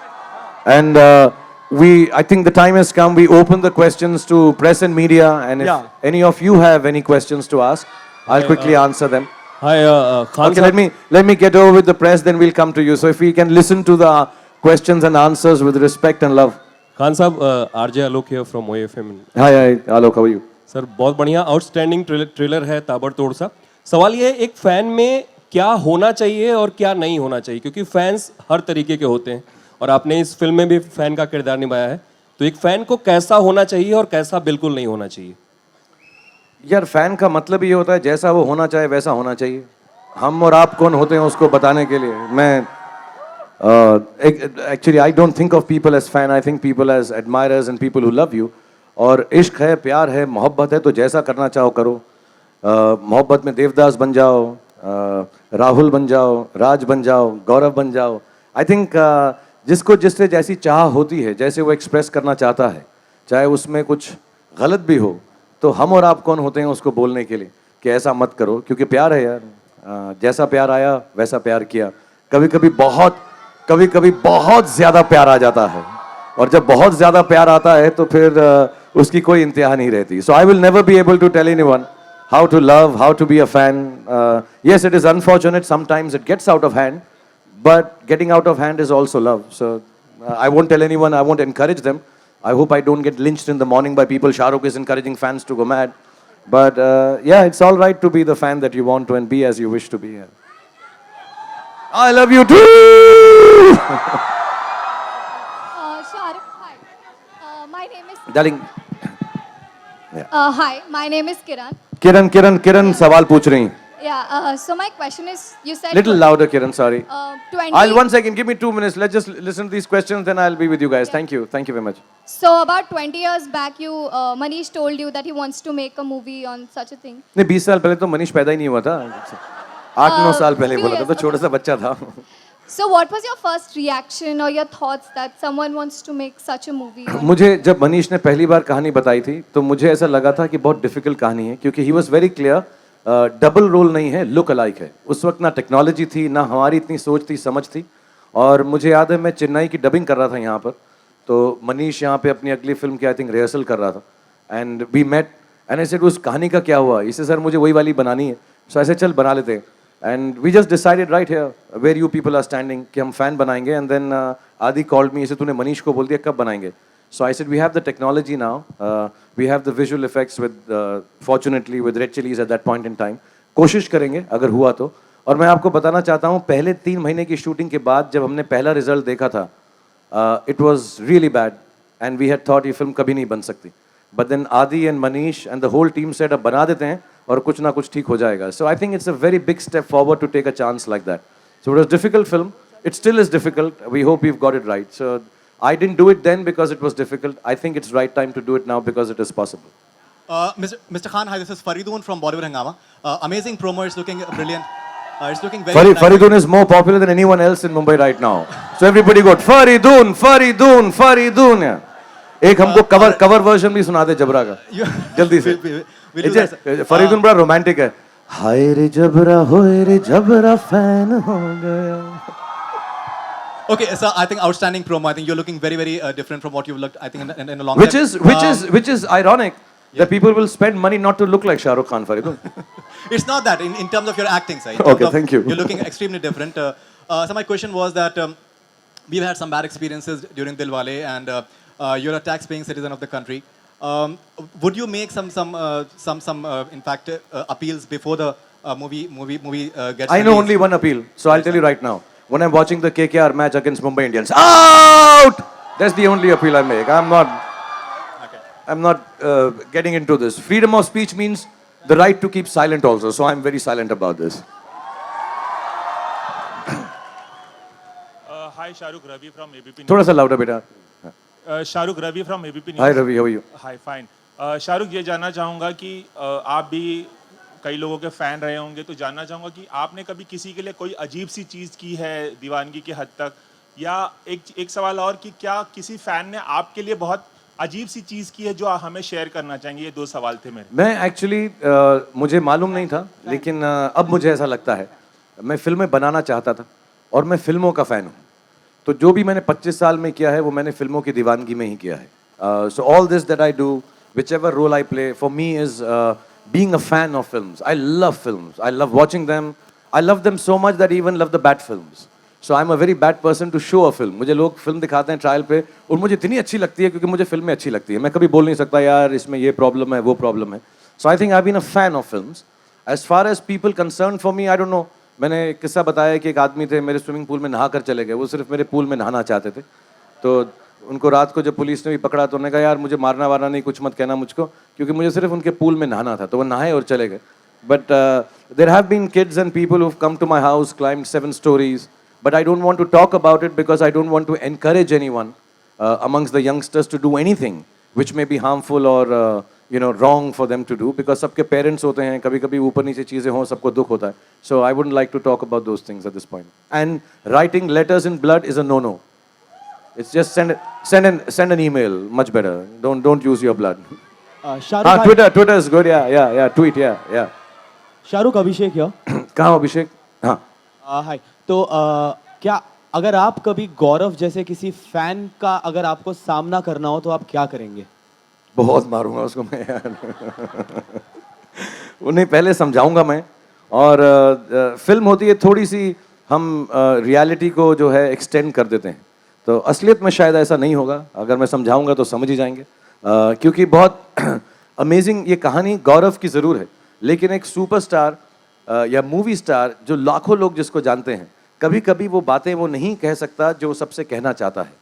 And I think the time has come. We open the questions to press and media. And if any of you have any questions to ask, I'll quickly answer them. Hi, Khan Okay, Sahab. let me get over with the press, then we'll come to you. So if we can listen to the questions and answers with respect and love. Khan Sahab, RJ Alok here from OFM. Hi, Alok, how are you? Sir बहुत बढ़िया outstanding trailer है, ताबड़तोड़ सा। सवाल ये है, एक fan में क्या होना चाहिए और क्या नहीं होना चाहिए, क्योंकि फैंस हर तरीके के होते हैं और आपने इस फिल्म में भी फैन का किरदार निभाया है, तो एक फैन को कैसा होना चाहिए और कैसा बिल्कुल नहीं होना चाहिए? यार फैन का मतलब ये होता है जैसा वो होना चाहे वैसा होना चाहिए। हम और आप कौन होते हैं उसको बताने के लिए? मैं actually I don't think of people as fan, I think people as admirers and people who love you. और इश्क है, प्यार है, मोहब्बत है, तो जैसा करना चाहो करो। मोहब्बत में देवदास बन जाओ, राहुल बन जाओ, राज बन जाओ, गौरव बन जाओ। आई थिंक जिसको जिससे जैसी चाह होती है, जैसे वो एक्सप्रेस करना चाहता है, चाहे उसमें कुछ गलत भी हो, तो हम और आप कौन होते हैं उसको बोलने के लिए कि ऐसा मत करो, क्योंकि प्यार है यार। जैसा प्यार आया वैसा प्यार किया। कभी कभी बहुत ज़्यादा प्यार आ जाता है, और जब बहुत ज़्यादा प्यार आता है तो फिर उसकी कोई इंतहा नहीं रहती। So I will never be able to tell anyone how to love, how to be a fan. Yes, it is unfortunate. Sometimes it gets out of hand, but getting out of hand is also love. So I won't tell anyone. I won't encourage them. I hope I don't get lynched in the morning by people. Shahrukh is encouraging fans to go mad. But yeah, it's all right to be the fan that you want to and be as you wish to be. I love you too. Shahrukh, hi. My name is. Darling. Hi, my name is Kiran. Kiran सवाल पूछ रही हैं. Yeah. So my question is, you said. Little louder, Kiran. Sorry. 20. I'll 1 second. Give me 2 minutes. Let's just listen to these questions. Then I'll be with you guys. Thank you. Thank you very much. So about 20 years back, Manish told you that he wants to make a movie on such a thing. नहीं 20 साल पहले तो मनीष पैदा ही नहीं हुआ था. 8-9 साल पहले few बोला था, years तो छोटा सा बच्चा था. So what was your first reaction or your thoughts that someone wants to make such a movie? मुझे जब मनीष ने पहली बार कहानी बताई थी तो मुझे ऐसा लगा था कि बहुत डिफिकल्ट कहानी है, क्योंकि he was very clear, double role नहीं है, लुक अलाइक है। उस वक्त ना टेक्नोलॉजी थी, ना हमारी इतनी सोच थी, समझ थी। और मुझे याद है मैं चेन्नई की डबिंग कर रहा था यहाँ पर, तो मनीष यहाँ पे अपनी अगली फिल्म की आई थिंक रिहर्सल कर रहा था, and we met and I said उस कहानी का क्या हुआ? इसे सर मुझे वही वाली बनानी है। सो ऐसे चल बना लेते हैं, and we just decided right here where you people are standing कि हम फैन बनाएंगे। And then Adi called me, इसे तूने मनीष को बोल दिया कब बनाएंगे? So I said we have the technology now, we have the visual effects with fortunately with Red Chillies at that point in time. कोशिश करेंगे अगर हुआ तो। और मैं आपको बताना चाहता हूँ पहले 3 महीने की शूटिंग के बाद जब हमने पहला रिजल्ट देखा था, it was really bad and we had thought ये फिल्म कभी नहीं बन सकती। But then Adi and Manish and the whole team said अब बना देते हैं और कुछ ना कुछ ठीक हो जाएगा। So I think it's a very big step forward to take a chance like that. So it was a difficult film. It still is difficult. We hope we've got it right. So I didn't do it then because it was difficult. I think it's right time to do it now because it is possible. Mr. Khan, hi, this is Faridoon from Bollywood Hangama. Amazing promo, it's looking brilliant. It's looking very nice. Faridoon is more popular than anyone else in Mumbai right now. So everybody go, Faridoon, Faridoon, Faridoon. Yeah. एक हमको cover version भी सुना दे जबरा का जल्दी से। We'll do that. Faridoon बड़ा romantic है। हाय रे जबरा होए रे जबरा फैन हो गया। Okay, so I think outstanding promo. I think you're looking very, very different from what you've looked, I think, in a long Which time. which is ironic that people will spend money not to look like Shah Rukh Khan, Faridoon. It's not that in terms of your acting side. Okay, thank you. You're looking extremely different. So my question was that we've had some bad experiences during Dilwale, and you're a tax-paying citizen of the country. Would you make some in fact, appeals before the movie gets? I know released? only one appeal, so I'll tell you right now. When I'm watching the KKR match against Mumbai Indians, out! That's the only appeal I make. I'm not getting into this. Freedom of speech means the right to keep silent also, so I'm very silent about this. Hi, Shahrukh, Ravi from ABP News. थोड़ा सा louder बेटा. Shahrukh Ravi from ABP news. Hi Ravi, how are you? Hi fine. Shahrukh, ये जानना चाहूँगा कि आप भी कई लोगों के फ़ैन रहे होंगे, तो जानना चाहूँगा कि आपने कभी किसी के लिए कोई अजीब सी चीज़ की है दीवानगी की हद तक, या एक सवाल और कि क्या किसी फ़ैन ने आपके लिए बहुत अजीब सी चीज़ की है जो आप हमें शेयर करना चाहेंगे? ये 2 सवाल थे मेरे। मैं एक्चुअली मुझे मालूम नहीं था, लेकिन अब मुझे ऐसा लगता है, मैं फिल्में बनाना चाहता था और मैं फिल्मों का फ़ैन हूँ। तो जो भी मैंने 25 साल में किया है वो मैंने फिल्मों की दीवानगी में ही किया है। So all this that I do, whichever role I play, for me is being a fan of films. I love films. I love watching them. I love them so much that I even love the bad films. So I'm a very bad person to show a film. मुझे लोग film दिखाते हैं trial पे और मुझे इतनी अच्छी लगती है क्योंकि मुझे फिल्में अच्छी लगती है। मैं कभी बोल नहीं सकता यार इसमें ये प्रॉब्लम है वो प्रॉब्लम है। So I think I've been a fan of films. As far as people concerned for me, I don't know. मैंने एक किस्सा बताया कि एक आदमी थे मेरे स्विमिंग पूल में नहा कर चले गए। वो सिर्फ मेरे पूल में नहाना चाहते थे। तो उनको रात को जब पुलिस ने भी पकड़ा तो उन्होंने कहा यार मुझे मारना वारना नहीं, कुछ मत कहना मुझको, क्योंकि मुझे सिर्फ उनके पूल में नहाना था। तो वो नहाए और चले गए। But there have been kids and people who have come to my house, climbed 7 stories, but I don't want to talk about it because I don't want to encourage anyone amongst the youngsters to do anything which may be harmful or wrong for them to do, because सबके parents होते हैं, कभी-कभी ऊपर नीचे चीजें हों, सबको दुख होता है। So I wouldn't like to talk about those things at this point. And writing letters in blood is a no-no. It's just send an email, much better. Don't use your blood. Shahrukh Twitter is good. Yeah. Tweet. Yeah. Shahrukh अभिषेक या कहाँ अभिषेक? हाँ. हाय। तो क्या अगर आप कभी गौरव जैसे किसी फैन का अगर आपको सामना करना हो तो आप क्या करेंगे? बहुत मारूंगा उसको मैं यार। उन्हें पहले समझाऊंगा मैं। और फिल्म होती है थोड़ी सी, हम रियलिटी को जो है एक्सटेंड कर देते हैं, तो असलियत में शायद ऐसा नहीं होगा। अगर मैं समझाऊंगा तो समझ ही जाएंगे, क्योंकि बहुत अमेजिंग ये कहानी गौरव की ज़रूर है, लेकिन एक सुपरस्टार या मूवी स्टार जो लाखों लोग जिसको जानते हैं, कभी कभी वो बातें वो नहीं कह सकता जो सबसे कहना चाहता है,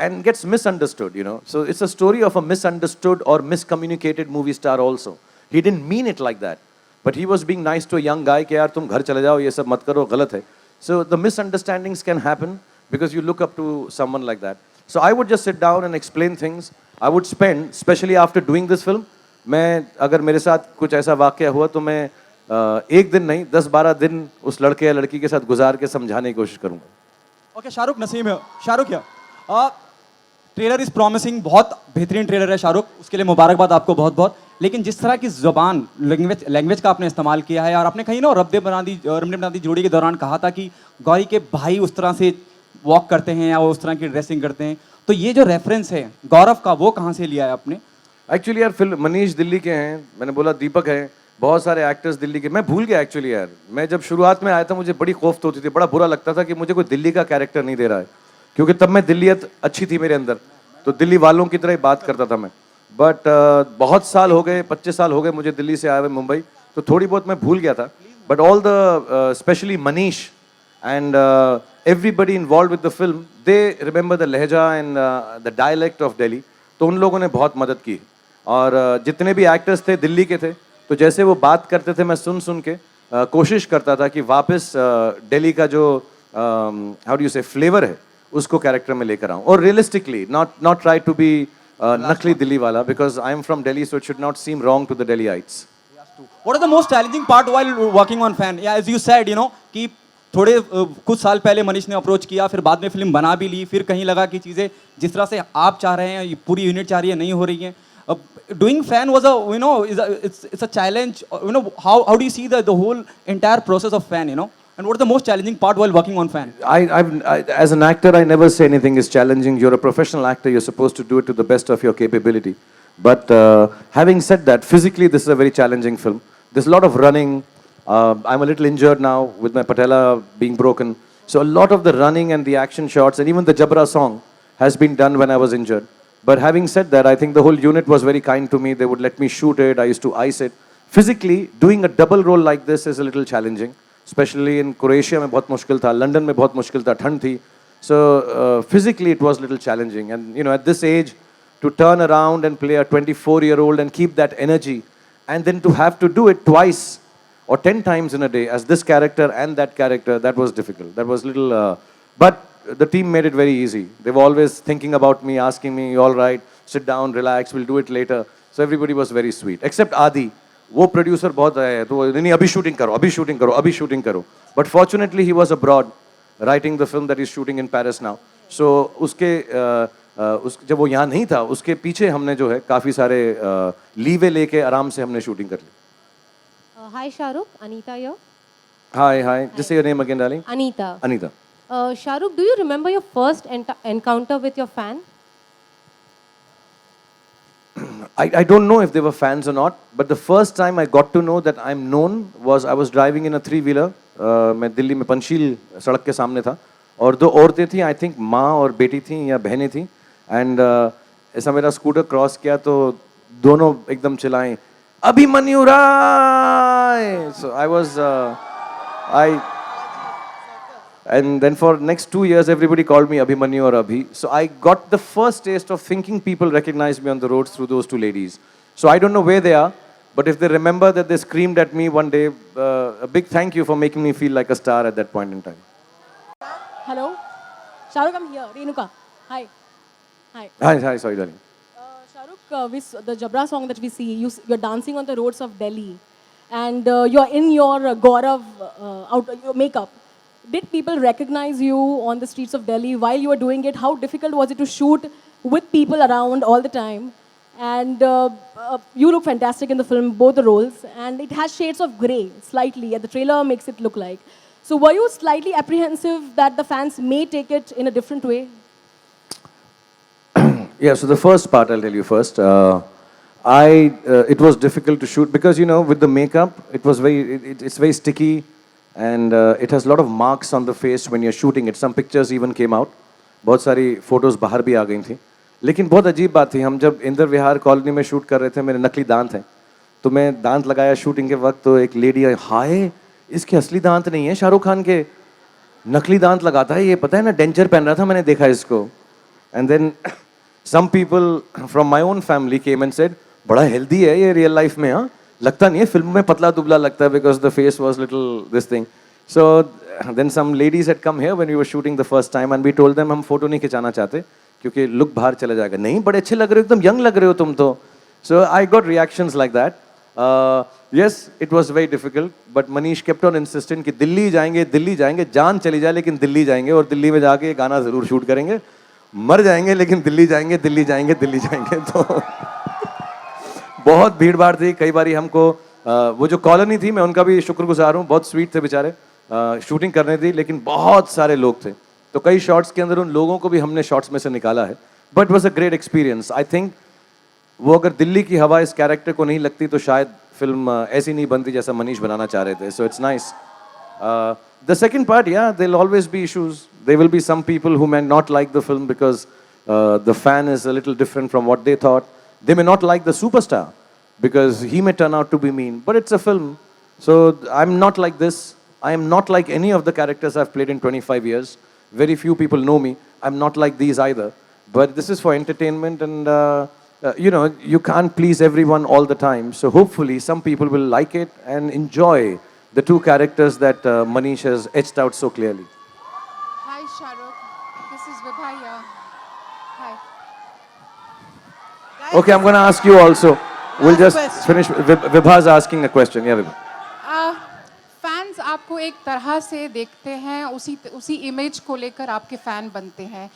and gets misunderstood, So it's a story of a misunderstood or miscommunicated movie star also. He didn't mean it like that, but he was being nice to a young guy कि यार तुम घर चले जाओ, ये सब मत करो, गलत है. So the misunderstandings can happen because you look up to someone like that. So I would just sit down and explain things. I would spend, especially after doing this film, मैं अगर मेरे साथ कुछ ऐसा वाक़या हुआ तो मैं एक दिन नहीं 10-12 दिन उस लड़के या लड़की के साथ गुजार के समझाने की कोशिश करूँगा। ओके शाहरुख, नसीम है। शाहरुख या ट्रेलर इज प्रॉमिसिंग, बहुत बेहतरीन ट्रेलर है शाहरुख, उसके लिए मुबारकबाद आपको बहुत बहुत। लेकिन जिस तरह की ज़बान लैंग्वेज का आपने इस्तेमाल किया है, और आपने कहीं ना रमने बना दी जोड़ी के दौरान कहा था कि गौरी के भाई उस तरह से वॉक करते हैं या वो उस तरह की ड्रेसिंग करते हैं, तो ये जो रेफरेंस है गौरव का वो कहाँ से लिया है आपने? एक्चुअली यार फिल्म मनीष दिल्ली के हैं, मैंने बोला दीपक है, बहुत सारे एक्टर्स दिल्ली के। मैं भूल गया एक्चुअली यार, मैं जब शुरुआत में आया था मुझे बड़ी खौफ होती थी, बड़ा बुरा लगता था कि मुझे कोई दिल्ली का कैरेक्टर नहीं दे रहा है, क्योंकि तब मैं दिल्लीयत अच्छी थी मेरे अंदर, तो दिल्ली वालों की तरह ही बात करता था मैं। बट बहुत साल हो गए, 25 साल हो गए मुझे दिल्ली से आए हुए मुंबई, तो थोड़ी बहुत मैं भूल गया था। But all the specially Manish and everybody involve with the film, they remember the लहजा and the dialect of Delhi, तो उन लोगों ने बहुत मदद की। और जितने भी एक्टर्स थे दिल्ली के थे, तो जैसे वो बात करते थे मैं सुन के कोशिश करता था कि वापस दिल्ली का जो how do you say flavour है उसको कैरेक्टर में लेकर आऊं, और realistically not try to be नकली दिल्ली वाला, because I am from Delhi, so it should not seem wrong to the Delhiites. What is the most challenging part while working on Fan? Yeah, as you said, कि थोड़े कुछ साल पहले मनीष ने approach किया, फिर बाद में फिल्म बना भी ली, फिर कहीं लगा कि चीज़ें जिस तरह से आप चाह रहे हैं, पूरी यूनिट चाह रही है, नहीं हो रही हैं। Doing Fan was it's a challenge. How do you see the whole entire process of Fan? And what is the most challenging part while working on Fan? As an actor, I never say anything is challenging. You're a professional actor. You're supposed to do it to the best of your capability. But having said that, physically, this is a very challenging film. There's a lot of running. I'm a little injured now with my patella being broken. So a lot of the running and the action shots and even the Jabra song has been done when I was injured. But having said that, I think the whole unit was very kind to me. They would let me shoot it. I used to ice it. Physically, doing a double role like this is a little challenging. Especially in Croatia में बहुत मुश्किल था, London में बहुत मुश्किल था, ठंड थी. So physically it was a little challenging. And you know, at this age, to turn around and play a 24-year-old and keep that energy, and then to have to do it twice or 10 times in a day as this character and that character, that was difficult. That was little, but the team made it very easy. They were always thinking about me, asking me, all right, sit down, relax, we'll do it later. So everybody was very sweet, except Adi. वो producer बहुत आया है तो नहीं अभी shooting करो अभी shooting करो अभी शूटिंग करो but fortunately he was abroad writing the film that is shooting in Paris now so उसके जब वो यहाँ नहीं था उसके पीछे हमने जो है काफ़ी सारे लीवे लेके आराम से हमने शूटिंग कर ली. Hi Shahrukh, Anita here. Hi, just say your name again, darling. Anita. Shahrukh, do you remember your first encounter with your fan? I don't know if they were fans or not, but the first time I got to know that I'm known was I was driving in a three-wheeler. मैं दिल्ली में पंचशील सड़क के सामने था और दो औरतें थी, आई थिंक माँ और बेटी थी या बहनें थी एंड ऐसा मेरा स्कूटर क्रॉस किया तो दोनों एकदम चिल्लाएं अभिमन्यु राय. So I was and then for next 2 years everybody called me Abhimanyu or Abhi. So I got the first taste of thinking people recognized me on the roads through those two ladies. So I don't know where they are, but if they remember that they screamed at me one day, a big thank you for making me feel like a star at that point in time. Hello, Shahrukh, I'm here. Renuka, hi. Hi, sorry darling. Shahrukh, the Jabra song that we see, you're dancing on the roads of Delhi, and you're in your Gaurav your makeup. Did people recognize you on the streets of Delhi while you were doing it? How difficult was it to shoot with people around all the time? And you look fantastic in the film, both the roles, and it has shades of grey slightly, and the trailer makes it look like. So were you slightly apprehensive that the fans may take it in a different way? Yeah, so the first part I'll tell you first. It was difficult to shoot because, you know, with the makeup, it's very sticky and it has a lot of marks on the face when you're shooting it. Some pictures even came out. बहुत सारी photos बाहर भी आ गई थी. लेकिन बहुत अजीब बात थी, हम जब इंदर विहार कॉलोनी में शूट कर रहे थे, मेरे नकली दांत हैं, तो मैं दांत लगाया शूटिंग के वक्त, तो एक लेडी आई, हाय इसके असली दांत नहीं है, शाहरुख खान के नकली दांत लगाता है, ये पता है ना, डेंचर पहन रहा था, मैंने देखा इसको. And then some people from my own family came and said, बड़ा हेल्दी है ये रियल लाइफ में, हाँ लगता नहीं है, फिल्म में पतला दुबला लगता है, because the face was little this thing. So then some ladies had come here when we were shooting the first time and we told them हम फोटो नहीं खिंचाना चाहते क्योंकि लुक बाहर चला जाएगा. नहीं, बड़े अच्छे लग रहे हो, एकदम यंग लग रहे हो तुम तो. So I got reactions like that. Yes, it was very difficult, but Manish kept on insisting कि दिल्ली जाएंगे, जान चली जाए लेकिन दिल्ली जाएंगे और दिल्ली में जाके गाना जरूर शूट करेंगे, मर जाएंगे लेकिन दिल्ली जाएंगे. तो बहुत भीड़ भाड़ थी. कई बारी हमको वो जो कॉलोनी थी, मैं उनका भी शुक्रगुजार हूँ, बहुत स्वीट थे बेचारे, शूटिंग करने थी लेकिन बहुत सारे लोग थे, तो कई शॉट्स के अंदर उन लोगों को भी हमने शॉट्स में से निकाला है. But was a great experience. I think वो अगर दिल्ली की हवा इस कैरेक्टर को नहीं लगती तो शायद फिल्म ऐसी नहीं बनती जैसा मनीष बनाना चाह रहे थे. So it's nice. The second part, yeah there will always be issues. There will be some people who may not like the film because the fan is a little different from what they thought. They may not like the superstar because he may turn out to be mean, but it's a film. So I'm not like this. I am not like any of the characters I've played in 25 years. Very few people know me. I'm not like these either. But this is for entertainment and you know, you can't please everyone all the time. So hopefully some people will like it and enjoy the two characters that Manish has etched out so clearly. Hi Shahrukh, this is Vibha here. Hi. Okay, I'm going to ask you also. We'll just finish. Vibha's asking a question. Yeah, Vibha. Fans आपको एक तरह से देखते हैं, उसी image को लेकर आपके फैन बनते हैं.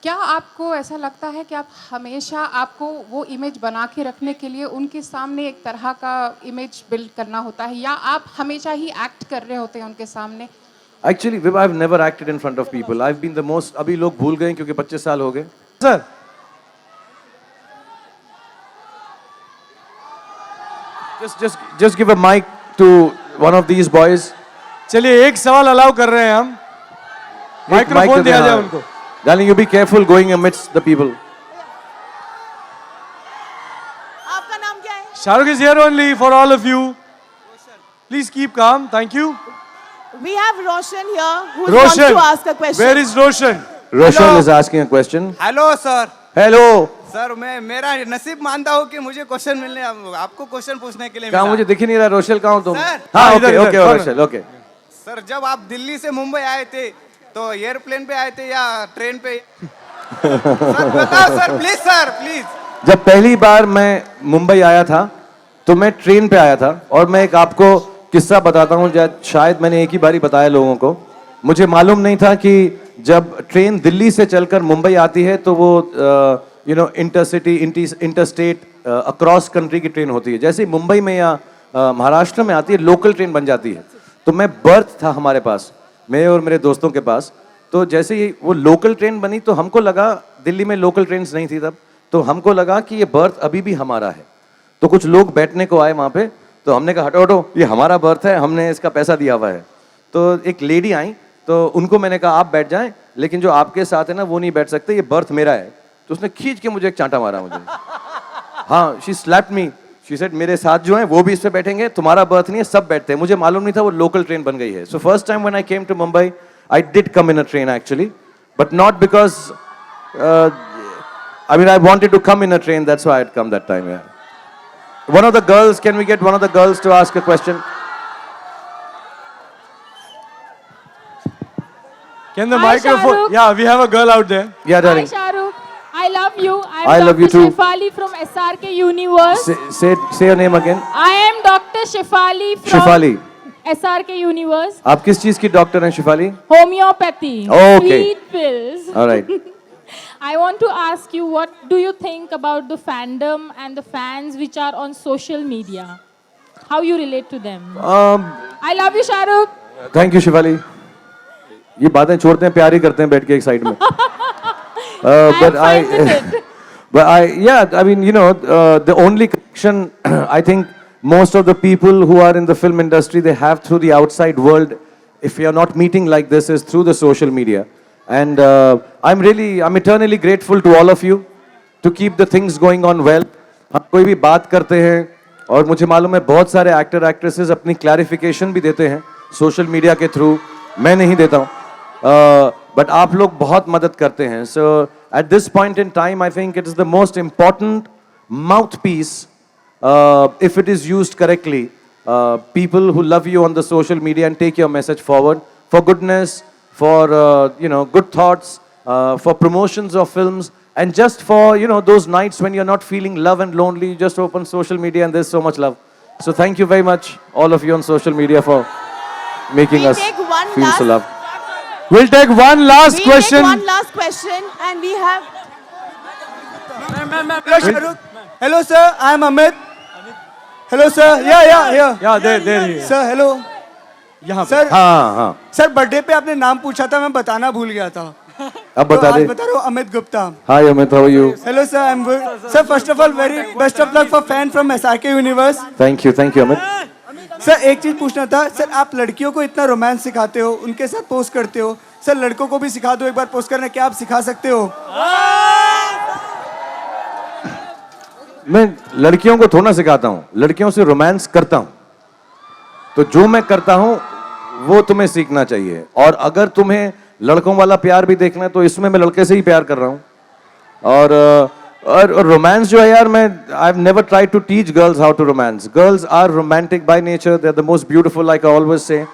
क्या आपको ऐसा लगता है कि आप हमेशा आपको वो इमेज बना के रखने के लिए उनके सामने एक तरह का इमेज बिल्ड करना होता है, या आप हमेशा ही एक्ट कर रहे होते हैं उनके सामने? Actually, Vibha, I've never acted in front of people. I've been the most. अभी लोग भूल गए क्योंकि 25 साल हो गए. Sir. Just give a mic to one of these boys. चलिए एक सवाल अलाउ कर रहे हैं हम. माइक्रोफोन दिया जाए उनको. Darling, you be careful going amidst the people. आपका नाम क्या है? Shahrukh is here only for all of you. Please keep calm. Thank you. We have Roshan here who wants Roshan, to ask a question. where is Roshan? Roshan is asking a question. Hello sir. Hello. Sir मैं मेरा नसीब मानता हूँ कि मुझे question मिलने आपको question पूछने के लिए कहाँ मिला. मुझे दिख ही नहीं रहा रोशल कहाँ हो तुम? Sir. हाँ इधर, ओके इधर, ओके कौन? रोशल ओके. सर जब आप दिल्ली से मुंबई आए थे तो एयरप्लेन पे आए थे या ट्रेन पे? सर बताओ सर प्लीज. जब पहली बार मैं मुंबई आया था तो मैं ट्रेन पे आया था और मैं एक आपको किस्सा बताता हूँ शायद मैंने एक ही बारी बताया लोगों को. मुझे मालूम नहीं था कि जब ट्रेन दिल्ली से चलकर मुंबई आती है तो वो इंटरसिटी इंटरस्टेट अक्रॉस कंट्री की ट्रेन होती है. जैसे ही मुंबई में या महाराष्ट्र में आती है लोकल ट्रेन बन जाती है. तो मैं बर्थ था हमारे पास, मैं और मेरे दोस्तों के पास. तो जैसे ही वो लोकल ट्रेन बनी तो हमको लगा, दिल्ली में लोकल ट्रेन नहीं थी तब, तो हमको लगा कि ये बर्थ अभी भी हमारा है. तो कुछ लोग बैठने को आए वहाँ पे, तो हमने कहा हटो हटो ये हमारा बर्थ है, हमने इसका पैसा दिया हुआ है. तो एक लेडी आई तो उनको मैंने कहा आप बैठ जाएं, लेकिन जो आपके साथ है ना वो नहीं बैठ सकते, ये बर्थ मेरा है. तो उसने खींच के मुझे एक चांटा मारा मुझे. हाँ, she slapped me. She said मेरे साथ जो हैं वो भी इस पे बैठेंगे, तुम्हारा बर्थ नहीं है, सब बैठते हैं. मुझे मालूम नहीं था वो लोकल ट्रेन बन गई है. So first time when I came to Mumbai I did come in a train actually, but not because I mean I wanted to come in a train, that's why I'd come that time. Yeah. One of the girls, can we get one of the girls to ask a question? Can the Hi, microphone? Shahrukh. Yeah, we have a girl out there. Yeah, darling. Shahrukh. I love you. I love you too. Shefali from SRK Universe. Say your name again. I am Dr. Shefali from Shefali. SRK Universe. आप किस चीज की doctor हैं Shifali? Homeopathy. Okay. Sweet pills. All right. I want to ask you, what do you think about the fandom and the fans which are on social media? How you relate to them? I love you, Shahrukh. Thank you Shifali. ये बातें छोड़ते हैं, प्यार ही करते हैं बैठ के एक साइड में. But fine with it. but I mean, the only connection I think most of the people who are in the film industry they have through the outside world, if we are not meeting like this, is through the social media. And I'm eternally grateful to all of you to keep the things going on well. हम कोई भी बात करते हैं और मुझे मालूम है बहुत सारे एक्टर एक्ट्रेसेस अपनी क्लैरिफिकेशन भी देते हैं सोशल मीडिया के थ्रू. मैं नहीं देता हूँ, बट आप लोग बहुत मदद करते हैं. So at this point in time I think it is the most important mouthpiece if it is used correctly. People who love you on the social media and take your message forward for goodness, for good thoughts, for promotions of films, and just for those nights when you're not feeling love and lonely, you just open social media and there's so much love. So thank you very much all of you on social media for making us feel so loved. We'll take one last question. Take one last question, and we have. Hello Shahrukh. Hello sir, I am Amit. Hello sir. Yeah. Yeah, there. Sir, hello. यहाँ Sir. हाँ. Sir birthday पे आपने नाम पूछा था, मैं बताना भूल गया था. अब बता तो दे. आज बता रहा हूँ, Amit Gupta. Hi Amit, how are you? Hello sir, I'm good. Sir, first of all, very best of luck for fan from SRK Universe. Thank you Amit. Sir एक चीज पूछना था. सर आप लड़कियों को इतना रोमांस सिखाते हो, उनके साथ पोस्ट करते हो. सर लड़कों को भी सिखा दो एक बार पोस्ट करना, क्या आप सिखा सकते हो? मैं लड़कियों को थोड़ा सिखाता हूँ, लड़कियों से रोमांस करता हूँ. तो जो मैं करता हूँ वो तुम्हें सीखना चाहिए. और अगर तुम्हें लड़कों वाला प्यार भी देखना है तो इसमें मैं लड़के से ही प्यार कर रहा हूँ. और रोमांस जो है यार, मैं I have never tried to teach girls how to romance. Girls are romantic by nature, they are the most beautiful, like I always say.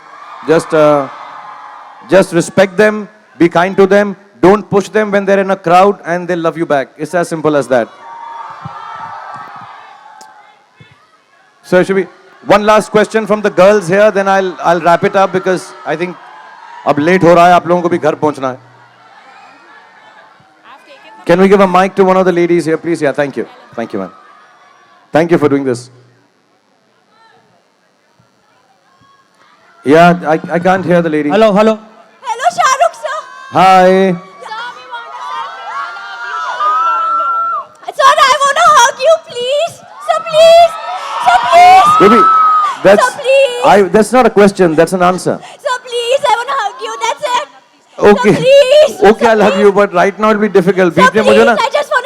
Just respect them, be kind to them, don't push them when they're in a crowd, and they'll love you back. It's as simple as that. So it should be one last question from the girls here, then I'll wrap it up because I think अब late हो रहा है, आप लोगों को भी घर पहुंचना है. Can we give a mic to one of the ladies here, please? Yeah, thank you, man. Thank you for doing this. Yeah, I can't hear the lady. Hello, Shahrukh sir. Hi. Sir, I wanna hug you, please. Sir, please. Sir, please. Baby, Sir, please. that's not a question, that's an answer. Sir, please, I wanna hug you. That's it. Okay. Okay, I'll hug you, but right now it'll be difficult. बीच में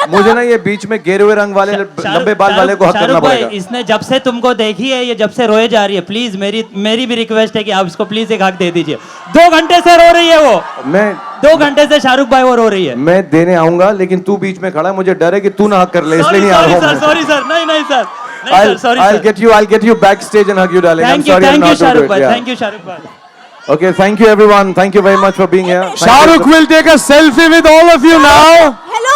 मुझे ना ये बीच में गेरुए रंग वाले लंबे बाल वाले को हक करना पड़ेगा. इसने जब से तुमको देखी है, ये जब से रोए जा रही है, प्लीज मेरी भी रिक्वेस्ट है कि आप इसको प्लीज एक हक दे दीजिए. 2 घंटे से रो रही है वो. मैं 2 घंटे से शाहरुख भाई वो रो रही है. मैं देने आऊंगा, लेकिन तू बीच में खड़ा है, मुझे डर है कि तू ना हक कर ले, इसलिए नहीं आ रहा हूँ. सॉरी सर, नहीं sir. I'll get you backstage and hug you, darling. I'm sorry I'm not able to do it. Yeah. Thank you, Shahrukh bhai. Okay, thank you everyone. Thank you very much for being here. Shahrukh will take a selfie with all of you now. Hello.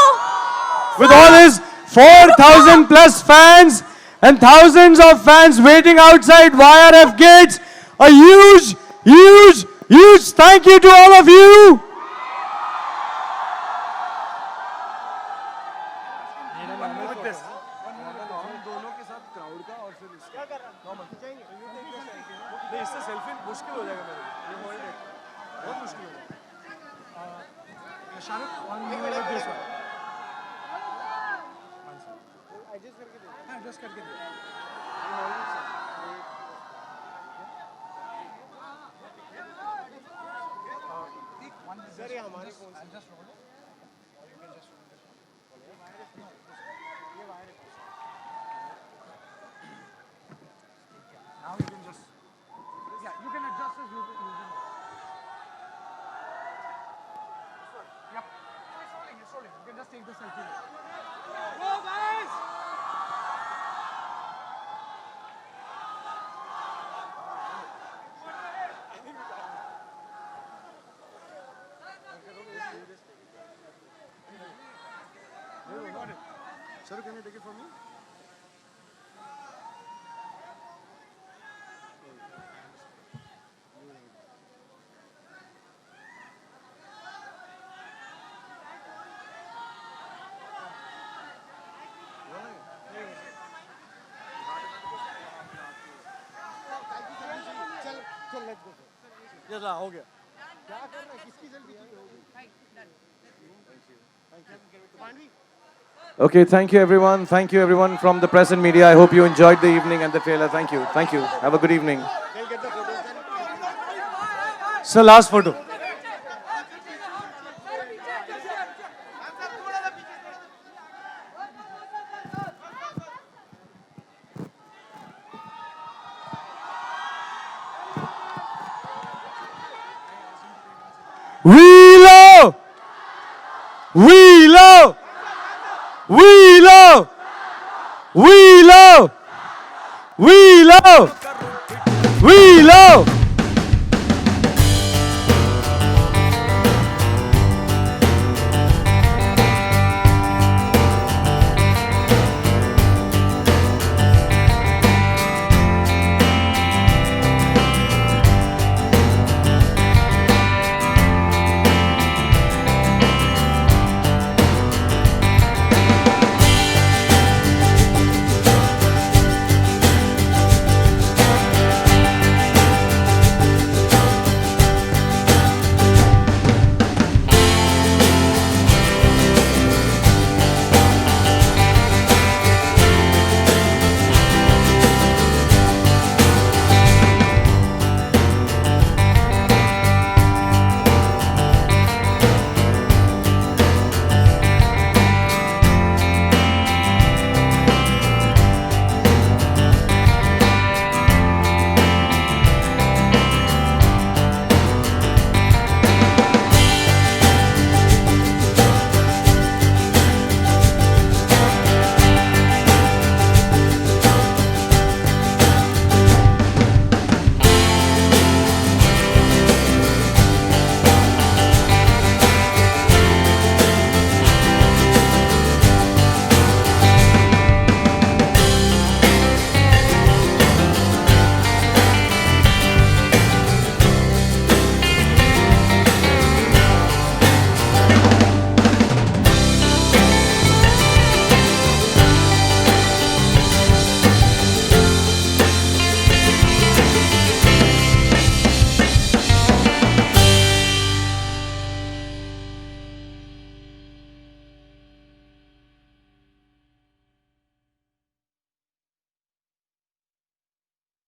With all his 4,000 plus fans and thousands of fans waiting outside YRF gates. A huge, huge, huge thank you to all of you. हो गया. Okay, thank you everyone. Thank you everyone from the press and media. I hope you enjoyed the evening and the trailer. Thank you. Thank you. Have a good evening. Sir, last photo. Wheelo! Wheelo! Wheelo! Wheelo! Wheelo! Wheelo!